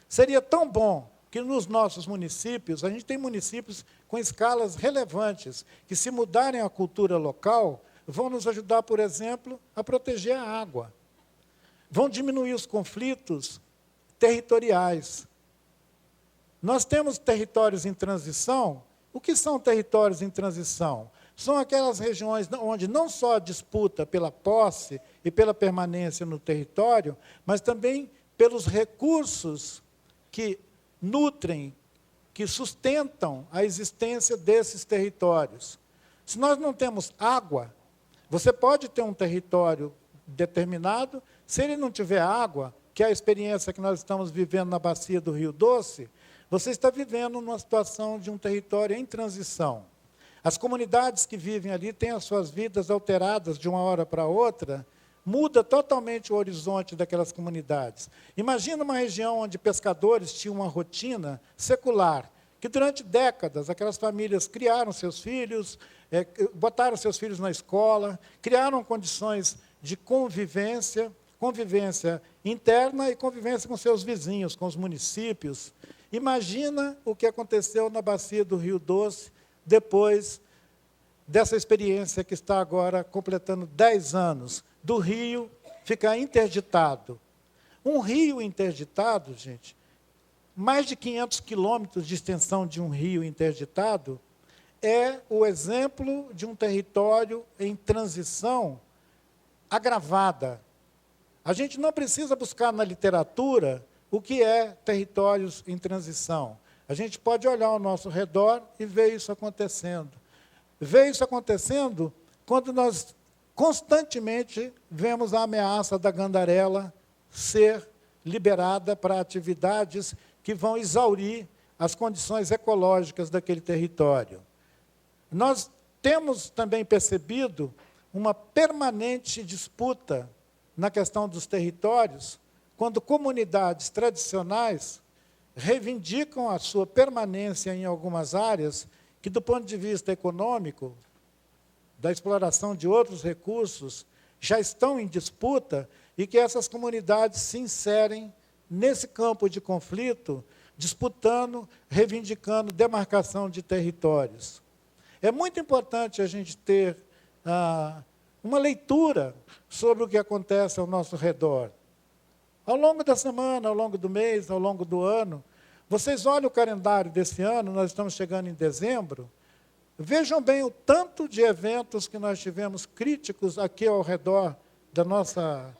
Seria tão bom que nos nossos municípios, a gente tem municípios com escalas relevantes, que se mudarem a cultura local, vão nos ajudar, por exemplo, a proteger a água. Vão diminuir os conflitos territoriais. Nós temos territórios em transição. O que são territórios em transição? São aquelas regiões onde não só a disputa pela posse e pela permanência no território, mas também pelos recursos que nutrem, que sustentam a existência desses territórios. Se nós não temos água, você pode ter um território determinado, se ele não tiver água, que é a experiência que nós estamos vivendo na bacia do Rio Doce, você está vivendo numa situação de um território em transição. As comunidades que vivem ali têm as suas vidas alteradas de uma hora para outra, muda totalmente o horizonte daquelas comunidades. Imagina uma região onde pescadores tinham uma rotina secular, que durante décadas aquelas famílias criaram seus filhos, botaram seus filhos na escola, criaram condições de convivência interna e convivência com seus vizinhos, com os municípios. Imagina o que aconteceu na bacia do Rio Doce, depois dessa experiência que está agora completando 10 anos, do rio ficar interditado. Um rio interditado, gente, mais de 500 quilômetros de extensão de um rio interditado, é o exemplo de um território em transição agravada. A gente não precisa buscar na literatura o que é territórios em transição. A gente pode olhar ao nosso redor e ver isso acontecendo. Ver isso acontecendo quando nós constantemente vemos a ameaça da gandarela ser liberada para atividades que vão exaurir as condições ecológicas daquele território. Nós temos também percebido uma permanente disputa na questão dos territórios, quando comunidades tradicionais reivindicam a sua permanência em algumas áreas que, do ponto de vista econômico, da exploração de outros recursos, já estão em disputa e que essas comunidades se inserem nesse campo de conflito, disputando, reivindicando demarcação de territórios. É muito importante a gente ter uma leitura sobre o que acontece ao nosso redor. Ao longo da semana, ao longo do mês, ao longo do ano, vocês olham o calendário desse ano, nós estamos chegando em dezembro, vejam bem o tanto de eventos que nós tivemos críticos aqui ao redor da nossa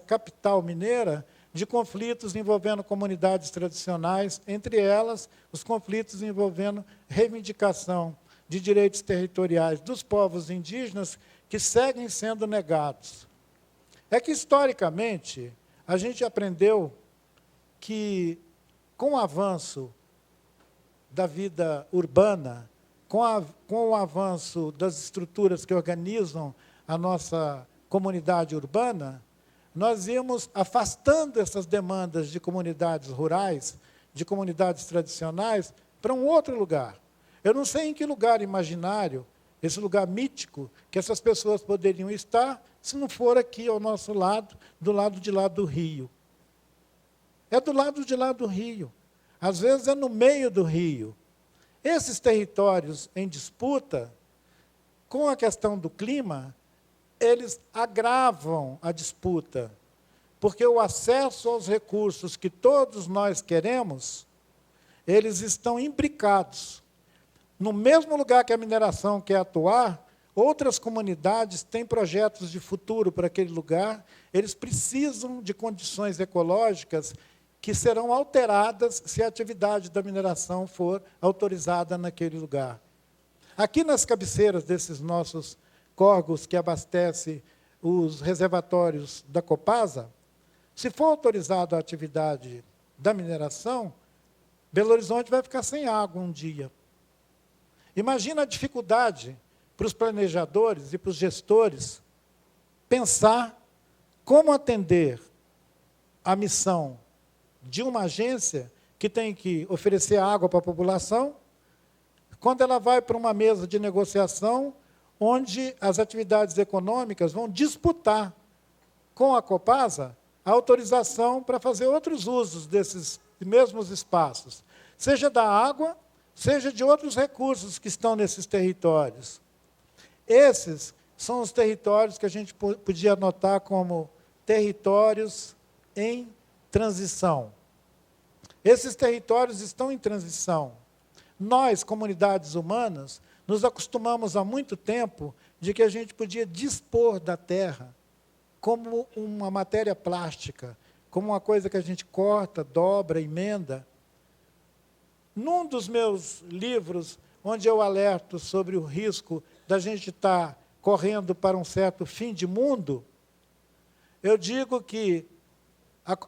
capital mineira, de conflitos envolvendo comunidades tradicionais, entre elas os conflitos envolvendo reivindicação de direitos territoriais dos povos indígenas que seguem sendo negados. É que, historicamente, a gente aprendeu que, com o avanço da vida urbana, com o avanço das estruturas que organizam a nossa comunidade urbana, nós íamos afastando essas demandas de comunidades rurais, de comunidades tradicionais, para um outro lugar. Eu não sei em que lugar imaginário, esse lugar mítico, que essas pessoas poderiam estar, se não for aqui ao nosso lado, do lado de lá do rio. É do lado de lá do rio. Às vezes é no meio do rio. Esses territórios em disputa, com a questão do clima, eles agravam a disputa. porque o acesso aos recursos que todos nós queremos, eles estão imbricados. No mesmo lugar que a mineração quer atuar, outras comunidades têm projetos de futuro para aquele lugar, eles precisam de condições ecológicas que serão alteradas se a atividade da mineração for autorizada naquele lugar. Aqui nas cabeceiras desses nossos córregos que abastecem os reservatórios da Copasa, se for autorizada a atividade da mineração, Belo Horizonte vai ficar sem água um dia. Imagina a dificuldade para os planejadores e para os gestores pensar como atender a missão de uma agência que tem que oferecer água para a população, quando ela vai para uma mesa de negociação onde as atividades econômicas vão disputar com a Copasa a autorização para fazer outros usos desses mesmos espaços, seja da água, seja de outros recursos que estão nesses territórios. Esses são os territórios que a gente podia anotar como territórios em transição. Esses territórios estão em transição. Nós, comunidades humanas, nos acostumamos há muito tempo de que a gente podia dispor da terra como uma matéria plástica, como uma coisa que a gente corta, dobra, emenda. Num dos meus livros, onde eu alerto sobre o risco da gente estar correndo para um certo fim de mundo, eu digo que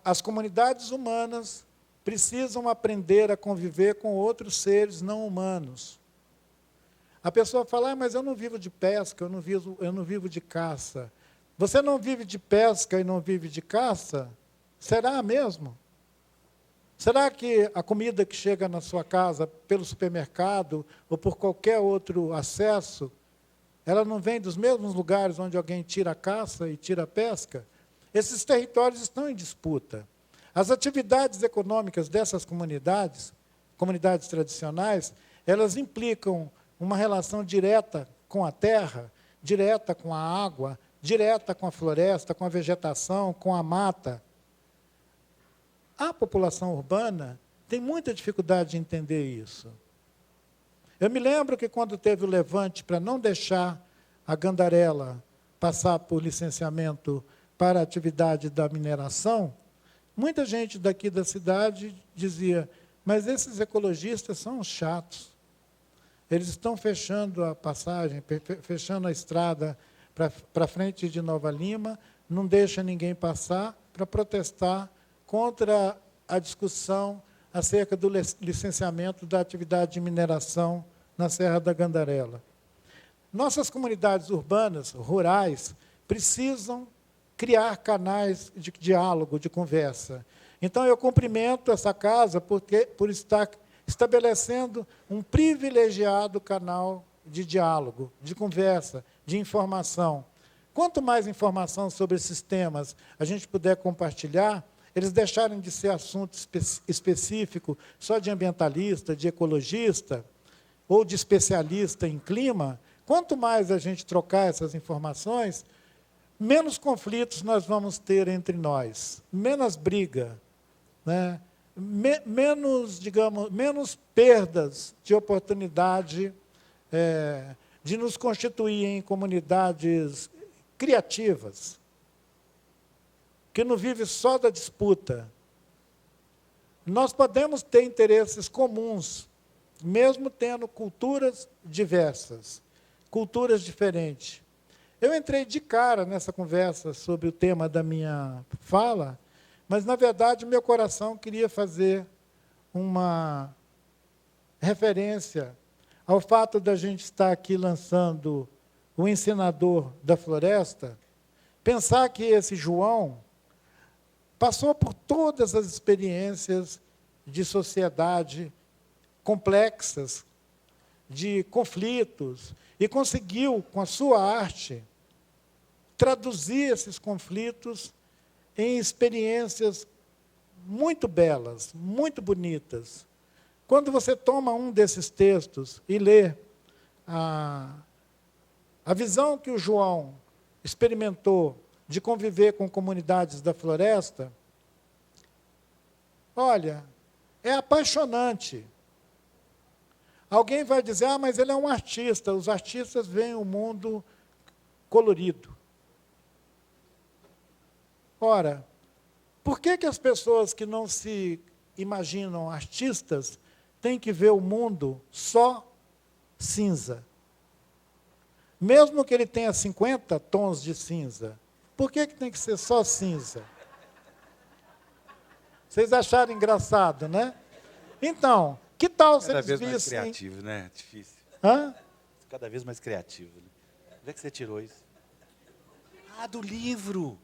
as comunidades humanas precisam aprender a conviver com outros seres não humanos. A pessoa fala, mas eu não vivo de pesca, eu não vivo de caça. Você não vive de pesca e não vive de caça? Será mesmo? Será que a comida que chega na sua casa pelo supermercado ou por qualquer outro acesso, ela não vem dos mesmos lugares onde alguém tira a caça e tira a pesca? Esses territórios estão em disputa. As atividades econômicas dessas comunidades tradicionais, elas implicam uma relação direta com a terra, direta com a água, direta com a floresta, com a vegetação, com a mata. A população urbana tem muita dificuldade de entender isso. Eu me lembro que quando teve o levante para não deixar a Gandarela passar por licenciamento para a atividade da mineração, muita gente daqui da cidade dizia, mas esses ecologistas são os chatos. Eles estão fechando a passagem, fechando a estrada para frente de Nova Lima, não deixa ninguém passar para protestar contra a discussão acerca do licenciamento da atividade de mineração na Serra da Gandarela. Nossas comunidades urbanas, rurais, precisam criar canais de diálogo, de conversa. Então, eu cumprimento essa casa por estar estabelecendo um privilegiado canal de diálogo, de conversa, de informação. Quanto mais informação sobre esses temas a gente puder compartilhar, eles deixarem de ser assunto específico só de ambientalista, de ecologista, ou de especialista em clima, quanto mais a gente trocar essas informações, menos conflitos nós vamos ter entre nós, menos briga, né? Menos, digamos, menos perdas de oportunidade de nos constituir em comunidades criativas, que não vive só da disputa. Nós podemos ter interesses comuns, mesmo tendo culturas diversas, culturas diferentes. Eu entrei de cara nessa conversa sobre o tema da minha fala, mas, na verdade, meu coração queria fazer uma referência ao fato da gente estar aqui lançando o Ensinador da Floresta, pensar que esse João passou por todas as experiências de sociedade complexas, de conflitos, e conseguiu, com a sua arte, traduzir esses conflitos em experiências muito belas, muito bonitas. Quando você toma um desses textos e lê a visão que o João experimentou de conviver com comunidades da floresta, olha, é apaixonante. Alguém vai dizer, ah, mas ele é um artista. Os artistas veem o mundo colorido. Ora, por que as pessoas que não se imaginam artistas têm que ver o mundo só cinza? Mesmo que ele tenha 50 tons de cinza, por que tem que ser só cinza? Vocês acharam engraçado, né? Então, que tal se eles vissem... Cada vez mais criativo, né? Difícil. Hã? Cada vez mais criativo. Né? Onde é que você tirou isso? Ah, do livro!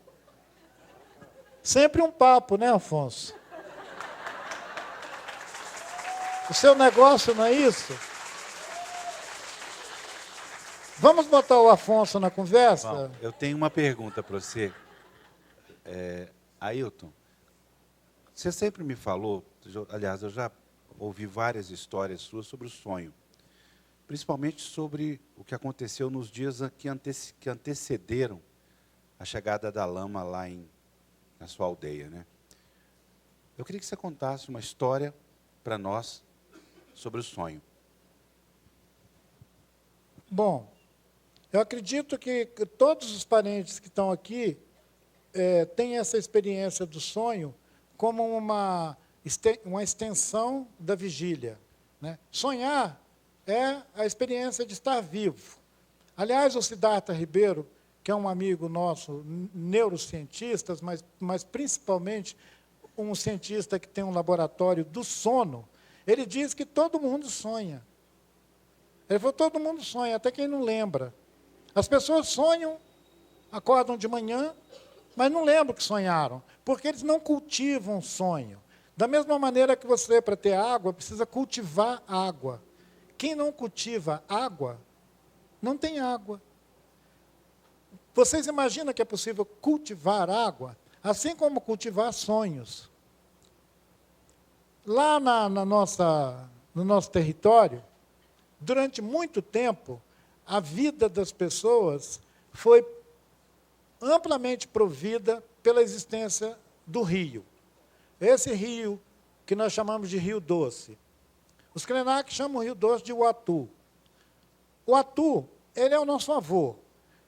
Sempre um papo, né, Afonso? O seu negócio não é isso? Vamos botar o Afonso na conversa? Bom, eu tenho uma pergunta para você. Ailton, você sempre me falou, aliás, eu já ouvi várias histórias suas sobre o sonho, principalmente sobre o que aconteceu nos dias que antecederam a chegada da lama lá na sua aldeia, né? Eu queria que você contasse uma história para nós sobre o sonho. Bom, eu acredito que todos os parentes que estão aqui têm essa experiência do sonho como uma extensão da vigília, né? Sonhar é a experiência de estar vivo. Aliás, o Siddhartha Ribeiro, que é um amigo nosso, neurocientista, mas principalmente um cientista que tem um laboratório do sono, ele diz que todo mundo sonha. Ele falou, todo mundo sonha, até quem não lembra. As pessoas sonham, acordam de manhã, mas não lembram que sonharam, porque eles não cultivam sonho. Da mesma maneira que você, para ter água, precisa cultivar água. Quem não cultiva água, não tem água. Vocês imaginam que é possível cultivar água, assim como cultivar sonhos? Lá no nosso território, durante muito tempo, a vida das pessoas foi amplamente provida pela existência do rio. Esse rio que nós chamamos de Rio Doce. Os Krenak chamam o Rio Doce de Uatu. O Uatu, ele é o nosso avô.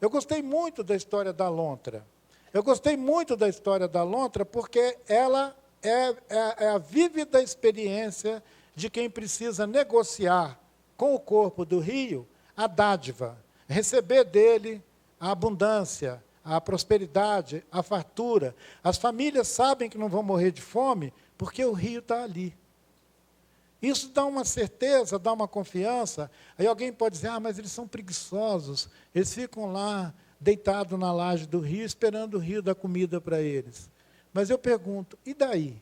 Eu gostei muito da história da lontra. Eu gostei muito da história da lontra porque ela é a vívida experiência de quem precisa negociar com o corpo do rio a dádiva, receber dele a abundância, a prosperidade, a fartura. As famílias sabem que não vão morrer de fome porque o rio está ali. Isso dá uma certeza, dá uma confiança. Aí alguém pode dizer, ah, mas eles são preguiçosos, eles ficam lá deitados na laje do rio, esperando o rio dar comida para eles. Mas eu pergunto, e daí?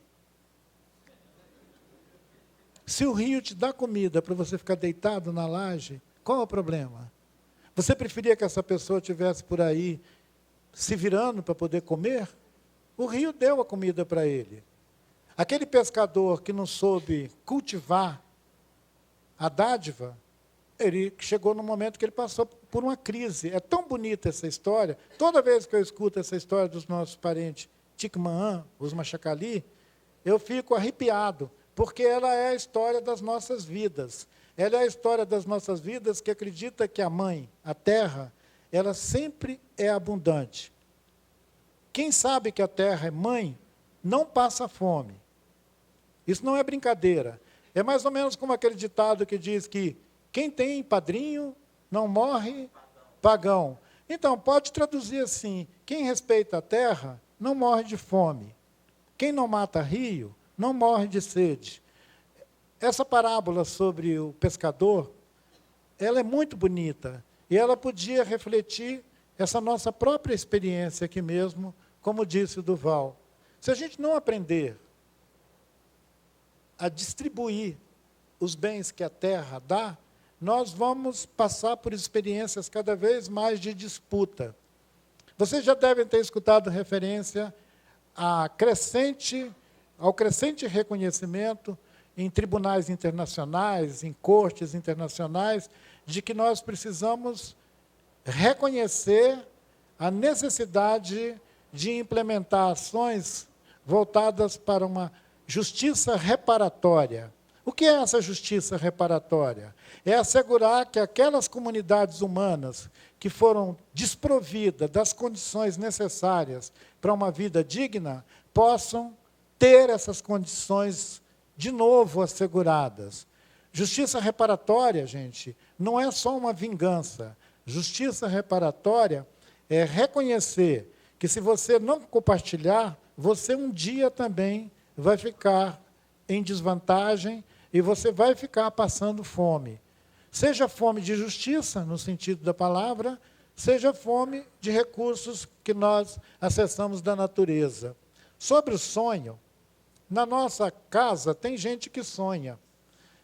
Se o rio te dá comida para você ficar deitado na laje, qual é o problema? Você preferia que essa pessoa estivesse por aí se virando para poder comer? O rio deu a comida para ele. Aquele pescador que não soube cultivar a dádiva, ele chegou no momento que ele passou por uma crise. É tão bonita essa história. Toda vez que eu escuto essa história dos nossos parentes Tikmaan, os Machacali, eu fico arrepiado, porque ela é a história das nossas vidas. Ela é a história das nossas vidas que acredita que a mãe, a terra, ela sempre é abundante. Quem sabe que a terra é mãe, não passa fome. Isso não é brincadeira. É mais ou menos como aquele ditado que diz que quem tem padrinho não morre pagão. Então, pode traduzir assim, quem respeita a terra não morre de fome. Quem não mata rio não morre de sede. Essa parábola sobre o pescador, ela é muito bonita. E ela podia refletir essa nossa própria experiência aqui mesmo, como disse o Duval. Se a gente não aprender a distribuir os bens que a terra dá, nós vamos passar por experiências cada vez mais de disputa. Vocês já devem ter escutado referência ao crescente reconhecimento em tribunais internacionais, em cortes internacionais, de que nós precisamos reconhecer a necessidade de implementar ações voltadas para uma justiça reparatória. O que é essa justiça reparatória? É assegurar que aquelas comunidades humanas que foram desprovidas das condições necessárias para uma vida digna possam ter essas condições de novo asseguradas. Justiça reparatória, gente, não é só uma vingança. Justiça reparatória é reconhecer que, se você não compartilhar, você um dia também vai ficar em desvantagem e você vai ficar passando fome. Seja fome de justiça, no sentido da palavra, seja fome de recursos que nós acessamos da natureza. Sobre o sonho, na nossa casa tem gente que sonha.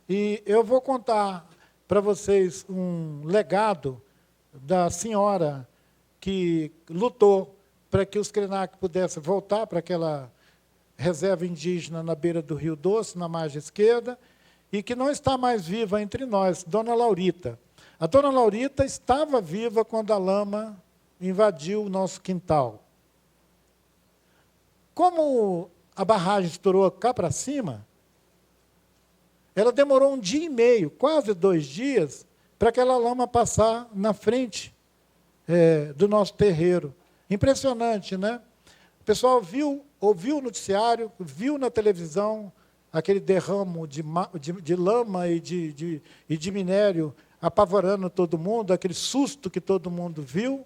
E eu vou contar para vocês um legado da senhora que lutou para que os Krenak pudessem voltar para aquela reserva indígena na beira do Rio Doce, na margem esquerda, e que não está mais viva entre nós, Dona Laurita. A Dona Laurita estava viva quando a lama invadiu o nosso quintal. Como a barragem estourou cá para cima, ela demorou 1 dia e meio, quase 2 dias, para aquela lama passar na frente do nosso terreiro. Impressionante, né? O pessoal ouviu o noticiário, viu na televisão aquele derramo de lama e de minério apavorando todo mundo, aquele susto que todo mundo viu,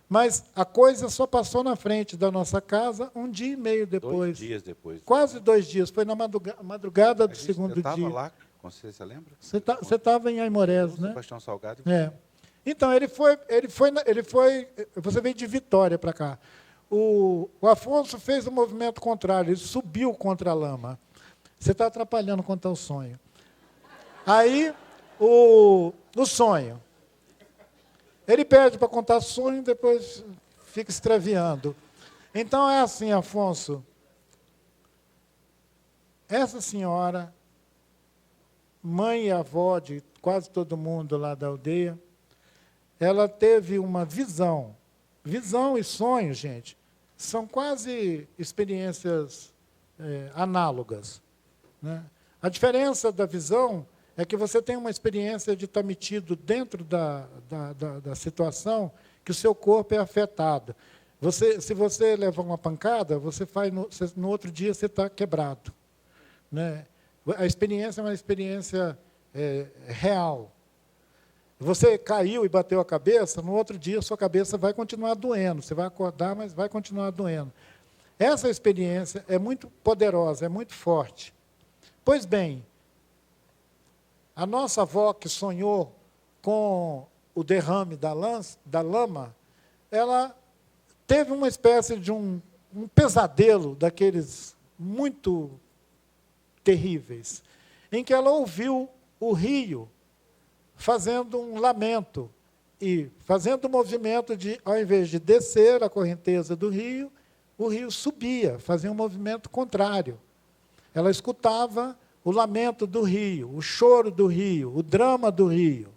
mas a coisa só passou na frente da nossa casa 1 dia e meio depois. 2 dias depois. Quase 2 dias, foi na madrugada do segundo dia. Eu estava lá, você lembra? Você estava em Aimorés, né? Sebastião Salgado. É. Então, ele foi, você veio de Vitória para cá. O Afonso fez um movimento contrário, ele subiu contra a lama. Você está atrapalhando contra o sonho. Aí, o sonho. Ele pede para contar sonho e depois fica extraviando. Então, é assim, Afonso. Essa senhora, mãe e avó de quase todo mundo lá da aldeia, ela teve uma visão. Visão e sonho, gente, são quase experiências análogas, né? A diferença da visão é que você tem uma experiência de estar metido dentro da situação que o seu corpo é afetado. Se você levar uma pancada, no outro dia você está quebrado, né? A experiência é uma experiência real. Você caiu e bateu a cabeça, no outro dia sua cabeça vai continuar doendo. Você vai acordar, mas vai continuar doendo. Essa experiência é muito poderosa, é muito forte. Pois bem, a nossa avó que sonhou com o derrame da lama, ela teve uma espécie de um pesadelo daqueles muito terríveis, em que ela ouviu o rio fazendo um lamento e fazendo o movimento de, ao invés de descer a correnteza do rio, o rio subia, fazia um movimento contrário. Ela escutava o lamento do rio, o choro do rio, o drama do rio.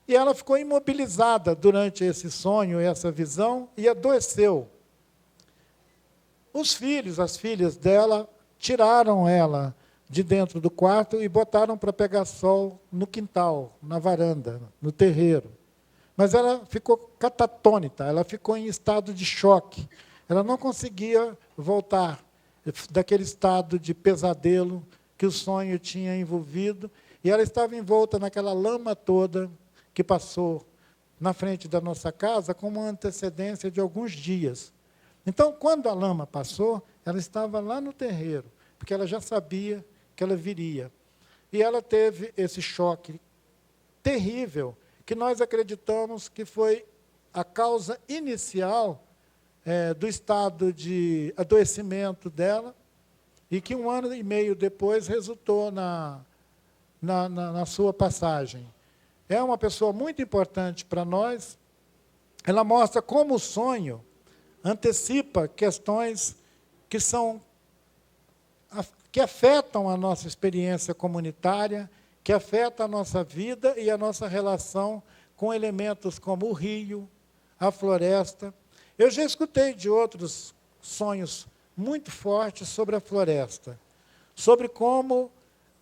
E ela ficou imobilizada durante esse sonho, essa visão, e adoeceu. Os filhos, as filhas dela, tiraram ela de dentro do quarto e botaram para pegar sol no quintal, na varanda, no terreiro. Mas ela ficou catatônica, ela ficou em estado de choque. Ela não conseguia voltar daquele estado de pesadelo que o sonho tinha envolvido, e ela estava envolta naquela lama toda que passou na frente da nossa casa com uma antecedência de alguns dias. Então, quando a lama passou, ela estava lá no terreiro, porque ela já sabia que ela viria. E ela teve esse choque terrível, que nós acreditamos que foi a causa inicial do estado de adoecimento dela, e que 1 ano e meio depois resultou na sua passagem. É uma pessoa muito importante para nós. Ela mostra como o sonho antecipa questões que afetam a nossa experiência comunitária, que afetam a nossa vida e a nossa relação com elementos como o rio, a floresta. Eu já escutei de outros sonhos muito fortes sobre a floresta, sobre como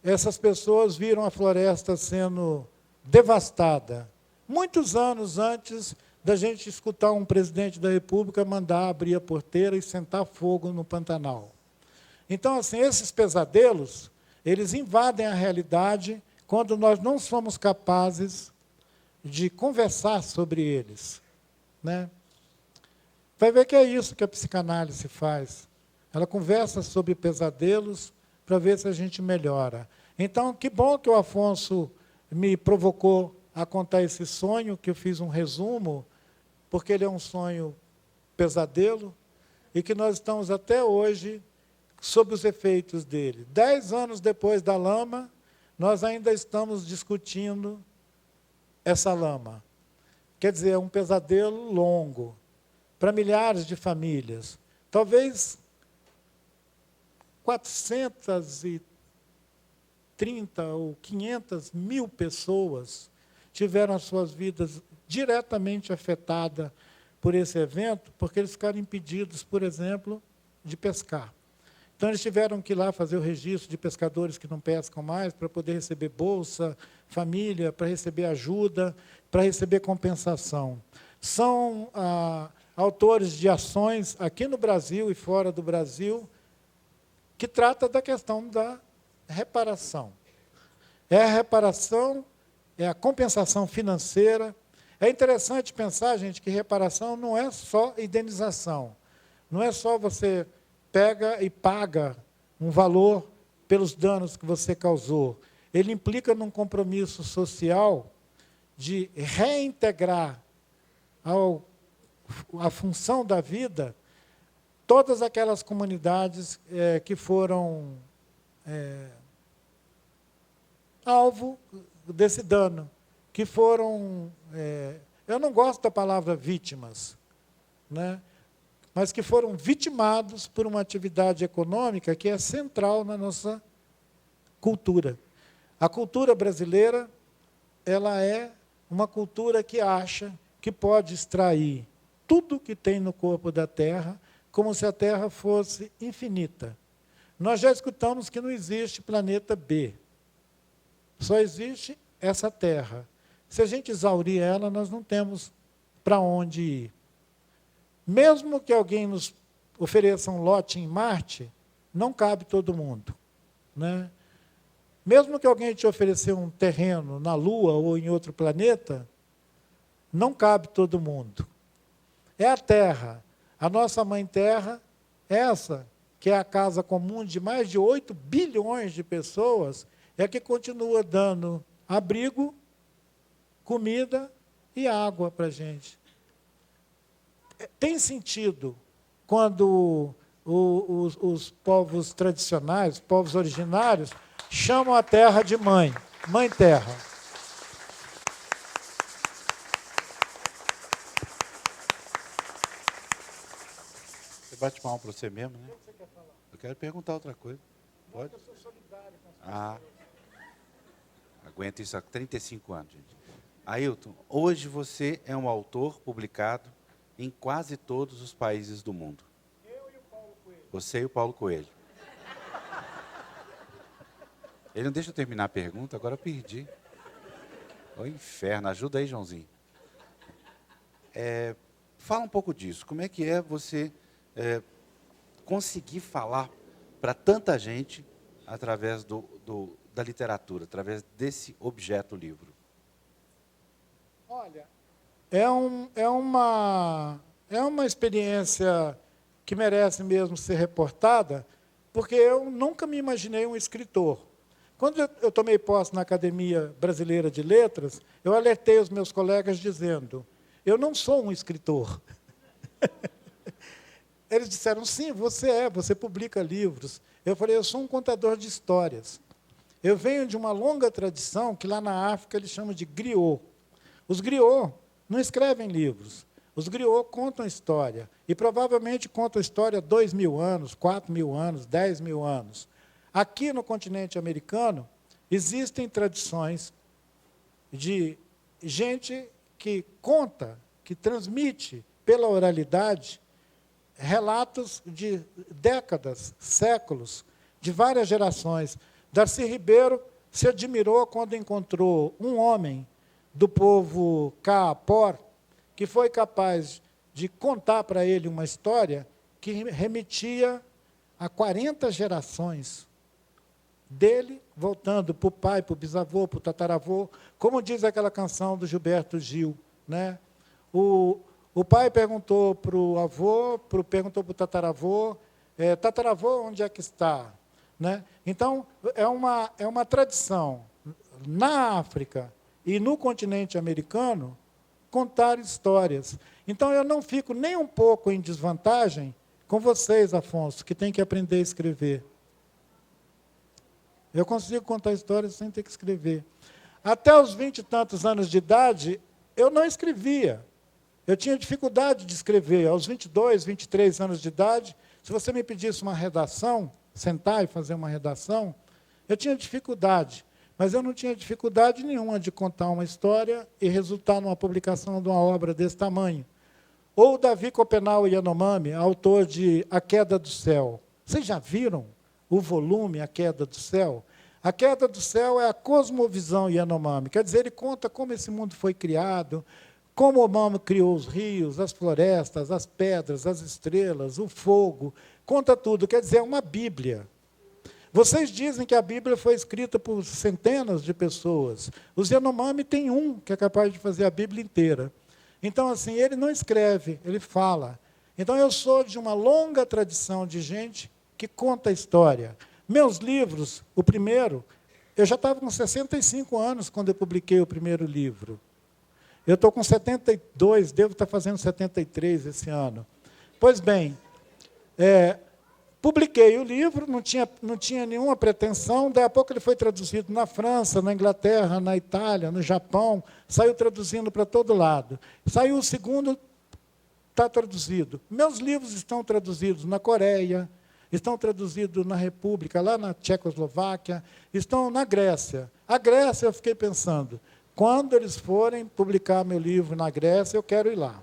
essas pessoas viram a floresta sendo devastada, muitos anos antes da gente escutar um presidente da República mandar abrir a porteira e sentar fogo no Pantanal. Então, assim, esses pesadelos, eles invadem a realidade quando nós não somos capazes de conversar sobre eles, né? Vai ver que é isso que a psicanálise faz. Ela conversa sobre pesadelos para ver se a gente melhora. Então, que bom que o Afonso me provocou a contar esse sonho, que eu fiz um resumo, porque ele é um sonho pesadelo, e que nós estamos até hoje sob os efeitos dele. 10 anos depois da lama, nós ainda estamos discutindo essa lama. Quer dizer, é um pesadelo longo, para milhares de famílias. Talvez 430 ou 500 mil pessoas tiveram as suas vidas diretamente afetadas por esse evento, porque eles ficaram impedidos, por exemplo, de pescar. Então, eles tiveram que ir lá fazer o registro de pescadores que não pescam mais, para poder receber bolsa, família, para receber ajuda, para receber compensação. São autores de ações aqui no Brasil e fora do Brasil que trata da questão da reparação. É a reparação, é a compensação financeira. É interessante pensar, gente, que reparação não é só indenização. Não é só você pega e paga um valor pelos danos que você causou. Ele implica num compromisso social de reintegrar a função da vida todas aquelas comunidades que foram alvo desse dano, que foram, eu não gosto da palavra vítimas, né? Mas que foram vitimados por uma atividade econômica que é central na nossa cultura. A cultura brasileira, ela é uma cultura que acha que pode extrair tudo que tem no corpo da Terra, como se a Terra fosse infinita. Nós já escutamos que não existe planeta B. Só existe essa Terra. Se a gente exaurir ela, nós não temos para onde ir. Mesmo que alguém nos ofereça um lote em Marte, não cabe todo mundo, né? Mesmo que alguém te oferecer um terreno na Lua ou em outro planeta, não cabe todo mundo. É a Terra, a nossa Mãe Terra, essa que é a casa comum de mais de 8 bilhões de pessoas, é que continua dando abrigo, comida e água para a gente. Tem sentido quando os povos tradicionais, os povos originários, chamam a terra de mãe, Mãe Terra. Você bate palma para você mesmo, né? Eu quero perguntar outra coisa. Pode? Eu sou solidário com as pessoas. Aguento isso há 35 anos, gente. Ailton, hoje você é um autor publicado em quase todos os países do mundo. Eu e o Paulo Coelho. Você e o Paulo Coelho. Ele não deixa eu terminar a pergunta, agora eu perdi. O inferno, ajuda aí, Joãozinho. Fala um pouco disso. Como é que é você conseguir falar para tanta gente através da literatura, através desse objeto livro? Olha, é uma experiência que merece mesmo ser reportada, porque eu nunca me imaginei um escritor. Quando eu tomei posse na Academia Brasileira de Letras, eu alertei os meus colegas dizendo, eu não sou um escritor. Eles disseram, sim, você publica livros. Eu falei, eu sou um contador de histórias. Eu venho de uma longa tradição que lá na África eles chamam de griot. Os griot não escrevem livros. Os griot contam história. E provavelmente contam história 2.000 anos, 4.000 anos, 10.000 anos. Aqui no continente americano, existem tradições de gente que conta que transmite pela oralidade relatos de décadas, séculos, de várias gerações. Darcy Ribeiro se admirou quando encontrou um homem do povo Kaapor que foi capaz de contar para ele uma história que remetia a 40 gerações dele, voltando para o pai, para o bisavô, para o tataravô, como diz aquela canção do Gilberto Gil, né? O pai perguntou para o avô, perguntou para o tataravô, tataravô, onde é que está? Né? Então, é uma tradição, na África e no continente americano, contar histórias. Então, eu não fico nem um pouco em desvantagem com vocês, Afonso, que têm que aprender a escrever. Eu consigo contar histórias sem ter que escrever. Até os 20 e tantos anos de idade, eu não escrevia. Eu tinha dificuldade de escrever. Aos 22, 23 anos de idade, se você me pedisse uma redação, sentar e fazer uma redação, eu tinha dificuldade. Mas eu não tinha dificuldade nenhuma de contar uma história e resultar numa publicação de uma obra desse tamanho. Ou Davi Copenau Yanomami, autor de A Queda do Céu. Vocês já viram o volume A Queda do Céu? A Queda do Céu é a cosmovisão Yanomami. Quer dizer, ele conta como esse mundo foi criado, como o Mamo criou os rios, as florestas, as pedras, as estrelas, o fogo. Conta tudo. Quer dizer, é uma Bíblia. Vocês dizem que a Bíblia foi escrita por centenas de pessoas. Os Yanomami tem um que é capaz de fazer a Bíblia inteira. Então, assim, ele não escreve, ele fala. Então, eu sou de uma longa tradição de gente que conta a história. Meus livros, o primeiro, eu já estava com 65 anos quando eu publiquei o primeiro livro. Eu estou com 72, devo estar fazendo 73 esse ano. Pois bem, publiquei o livro, não tinha nenhuma pretensão, daí a pouco ele foi traduzido na França, na Inglaterra, na Itália, no Japão, saiu traduzindo para todo lado. Saiu o segundo, está traduzido. Meus livros estão traduzidos na Coreia, estão traduzidos na República, lá na Tchecoslováquia, estão na Grécia. A Grécia, eu fiquei pensando, quando eles forem publicar meu livro na Grécia, eu quero ir lá.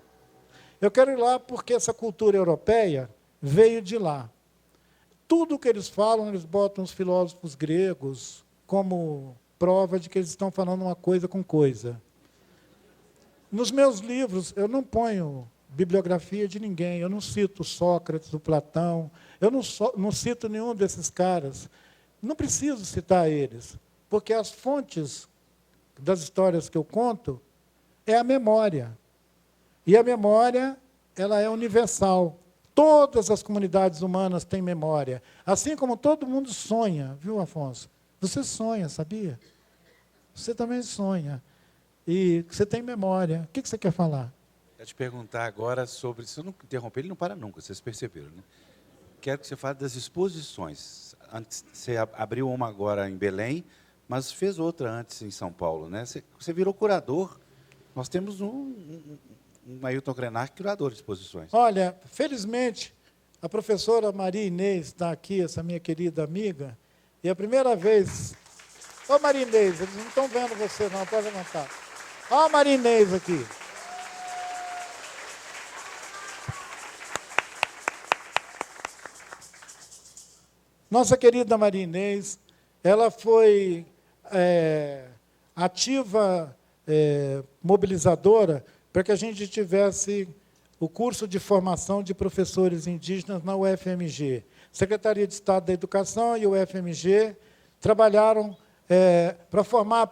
Eu quero ir lá porque essa cultura europeia veio de lá. Tudo o que eles falam, eles botam os filósofos gregos como prova de que eles estão falando uma coisa com coisa. Nos meus livros, eu não ponho bibliografia de ninguém, eu não cito Sócrates, o Platão, eu não cito nenhum desses caras. Não preciso citar eles, porque as fontes das histórias que eu conto é a memória. E a memória, ela é universal. Todas as comunidades humanas têm memória. Assim como todo mundo sonha, viu, Afonso? Você sonha, sabia? Você também sonha. E você tem memória. O que você quer falar? Quero te perguntar agora sobre... Se eu não interromper, ele não para nunca, vocês perceberam, né? Quero que você fale das exposições. Antes, você abriu uma agora em Belém, mas fez outra antes em São Paulo, né? Você virou curador. Nós temos um Ailton Krenak, curador de exposições. Olha, felizmente, a professora Maria Inês está aqui, essa minha querida amiga, e a primeira vez... Ô, Maria Inês, eles não estão vendo você, não, pode levantar. Ó, a Maria Inês aqui. Nossa querida Maria Inês, ela foi ativa, mobilizadora, para que a gente tivesse o curso de formação de professores indígenas na UFMG. Secretaria de Estado da Educação e o UFMG trabalharam para formar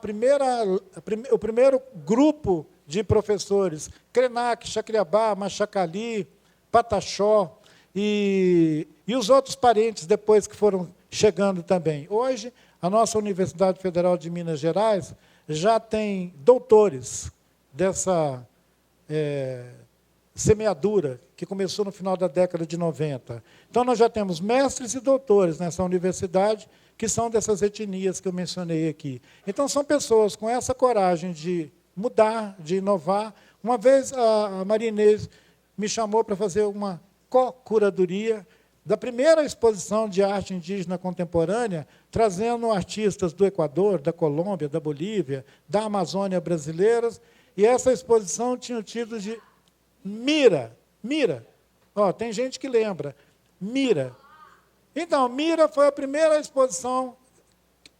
o primeiro grupo de professores, Krenak, Chacriabá, Machacali, Pataxó, e os outros parentes depois que foram chegando também. Hoje, a nossa Universidade Federal de Minas Gerais já tem doutores dessa semeadura, que começou no final da década de 90. Então, nós já temos mestres e doutores nessa universidade, que são dessas etnias que eu mencionei aqui. Então, são pessoas com essa coragem de mudar, de inovar. Uma vez, a Maria Inês me chamou para fazer uma co-curadoria da primeira exposição de arte indígena contemporânea, trazendo artistas do Equador, da Colômbia, da Bolívia, da Amazônia brasileiras, e essa exposição tinha o título de Mira. Ó, tem gente que lembra. Mira. Então, Mira foi a primeira exposição.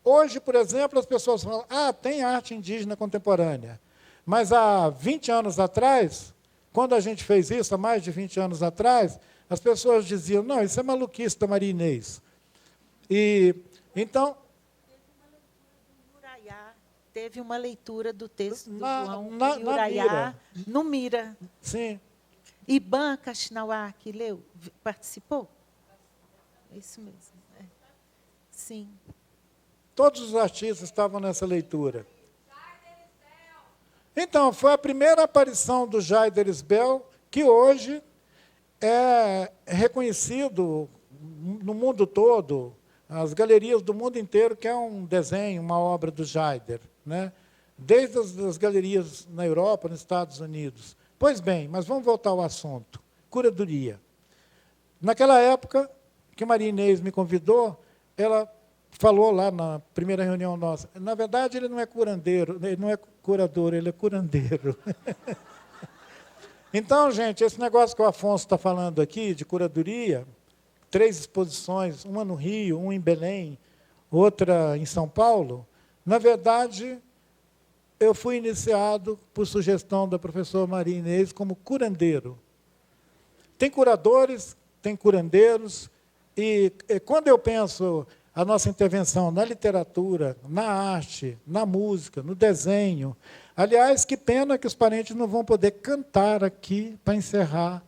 Hoje, por exemplo, as pessoas falam, tem arte indígena contemporânea. Mas há 20 anos atrás, quando a gente fez isso, há mais de 20 anos atrás, as pessoas diziam, não, isso é maluquice da Maria Inês. E, então... Teve uma leitura do texto do João Uraiá, no Mira. Sim. Iban Kaxinauá, que leu, participou? É isso mesmo. É. Sim. Todos os artistas estavam nessa leitura. Então, foi a primeira aparição do Jaider Isbel, que hoje é reconhecido no mundo todo, as galerias do mundo inteiro, que é um desenho, uma obra do Jaider, né? Desde as galerias na Europa, nos Estados Unidos. Pois bem, mas vamos voltar ao assunto. Curadoria. Naquela época que Maria Inês me convidou, ela falou lá na primeira reunião nossa, na verdade, ele não é curandeiro, ele não é curador, ele é curandeiro. Então, gente, esse negócio que o Afonso está falando aqui, de curadoria, 3 exposições, uma no Rio, uma em Belém, outra em São Paulo, na verdade, eu fui iniciado, por sugestão da professora Maria Inês, como curandeiro. Tem curadores, tem curandeiros, e quando eu penso a nossa intervenção na literatura, na arte, na música, no desenho, aliás, que pena que os parentes não vão poder cantar aqui para encerrar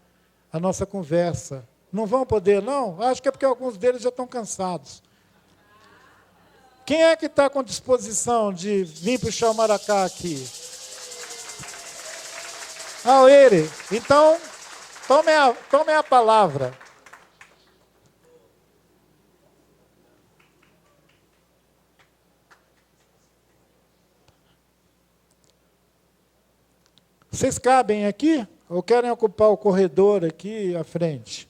a nossa conversa. Não vão poder, não? Acho que é porque alguns deles já estão cansados. Quem é que está com disposição de vir puxar o maracá aqui? Ele. Então, tome a palavra. Vocês cabem aqui? Ou querem ocupar o corredor aqui à frente?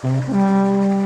Música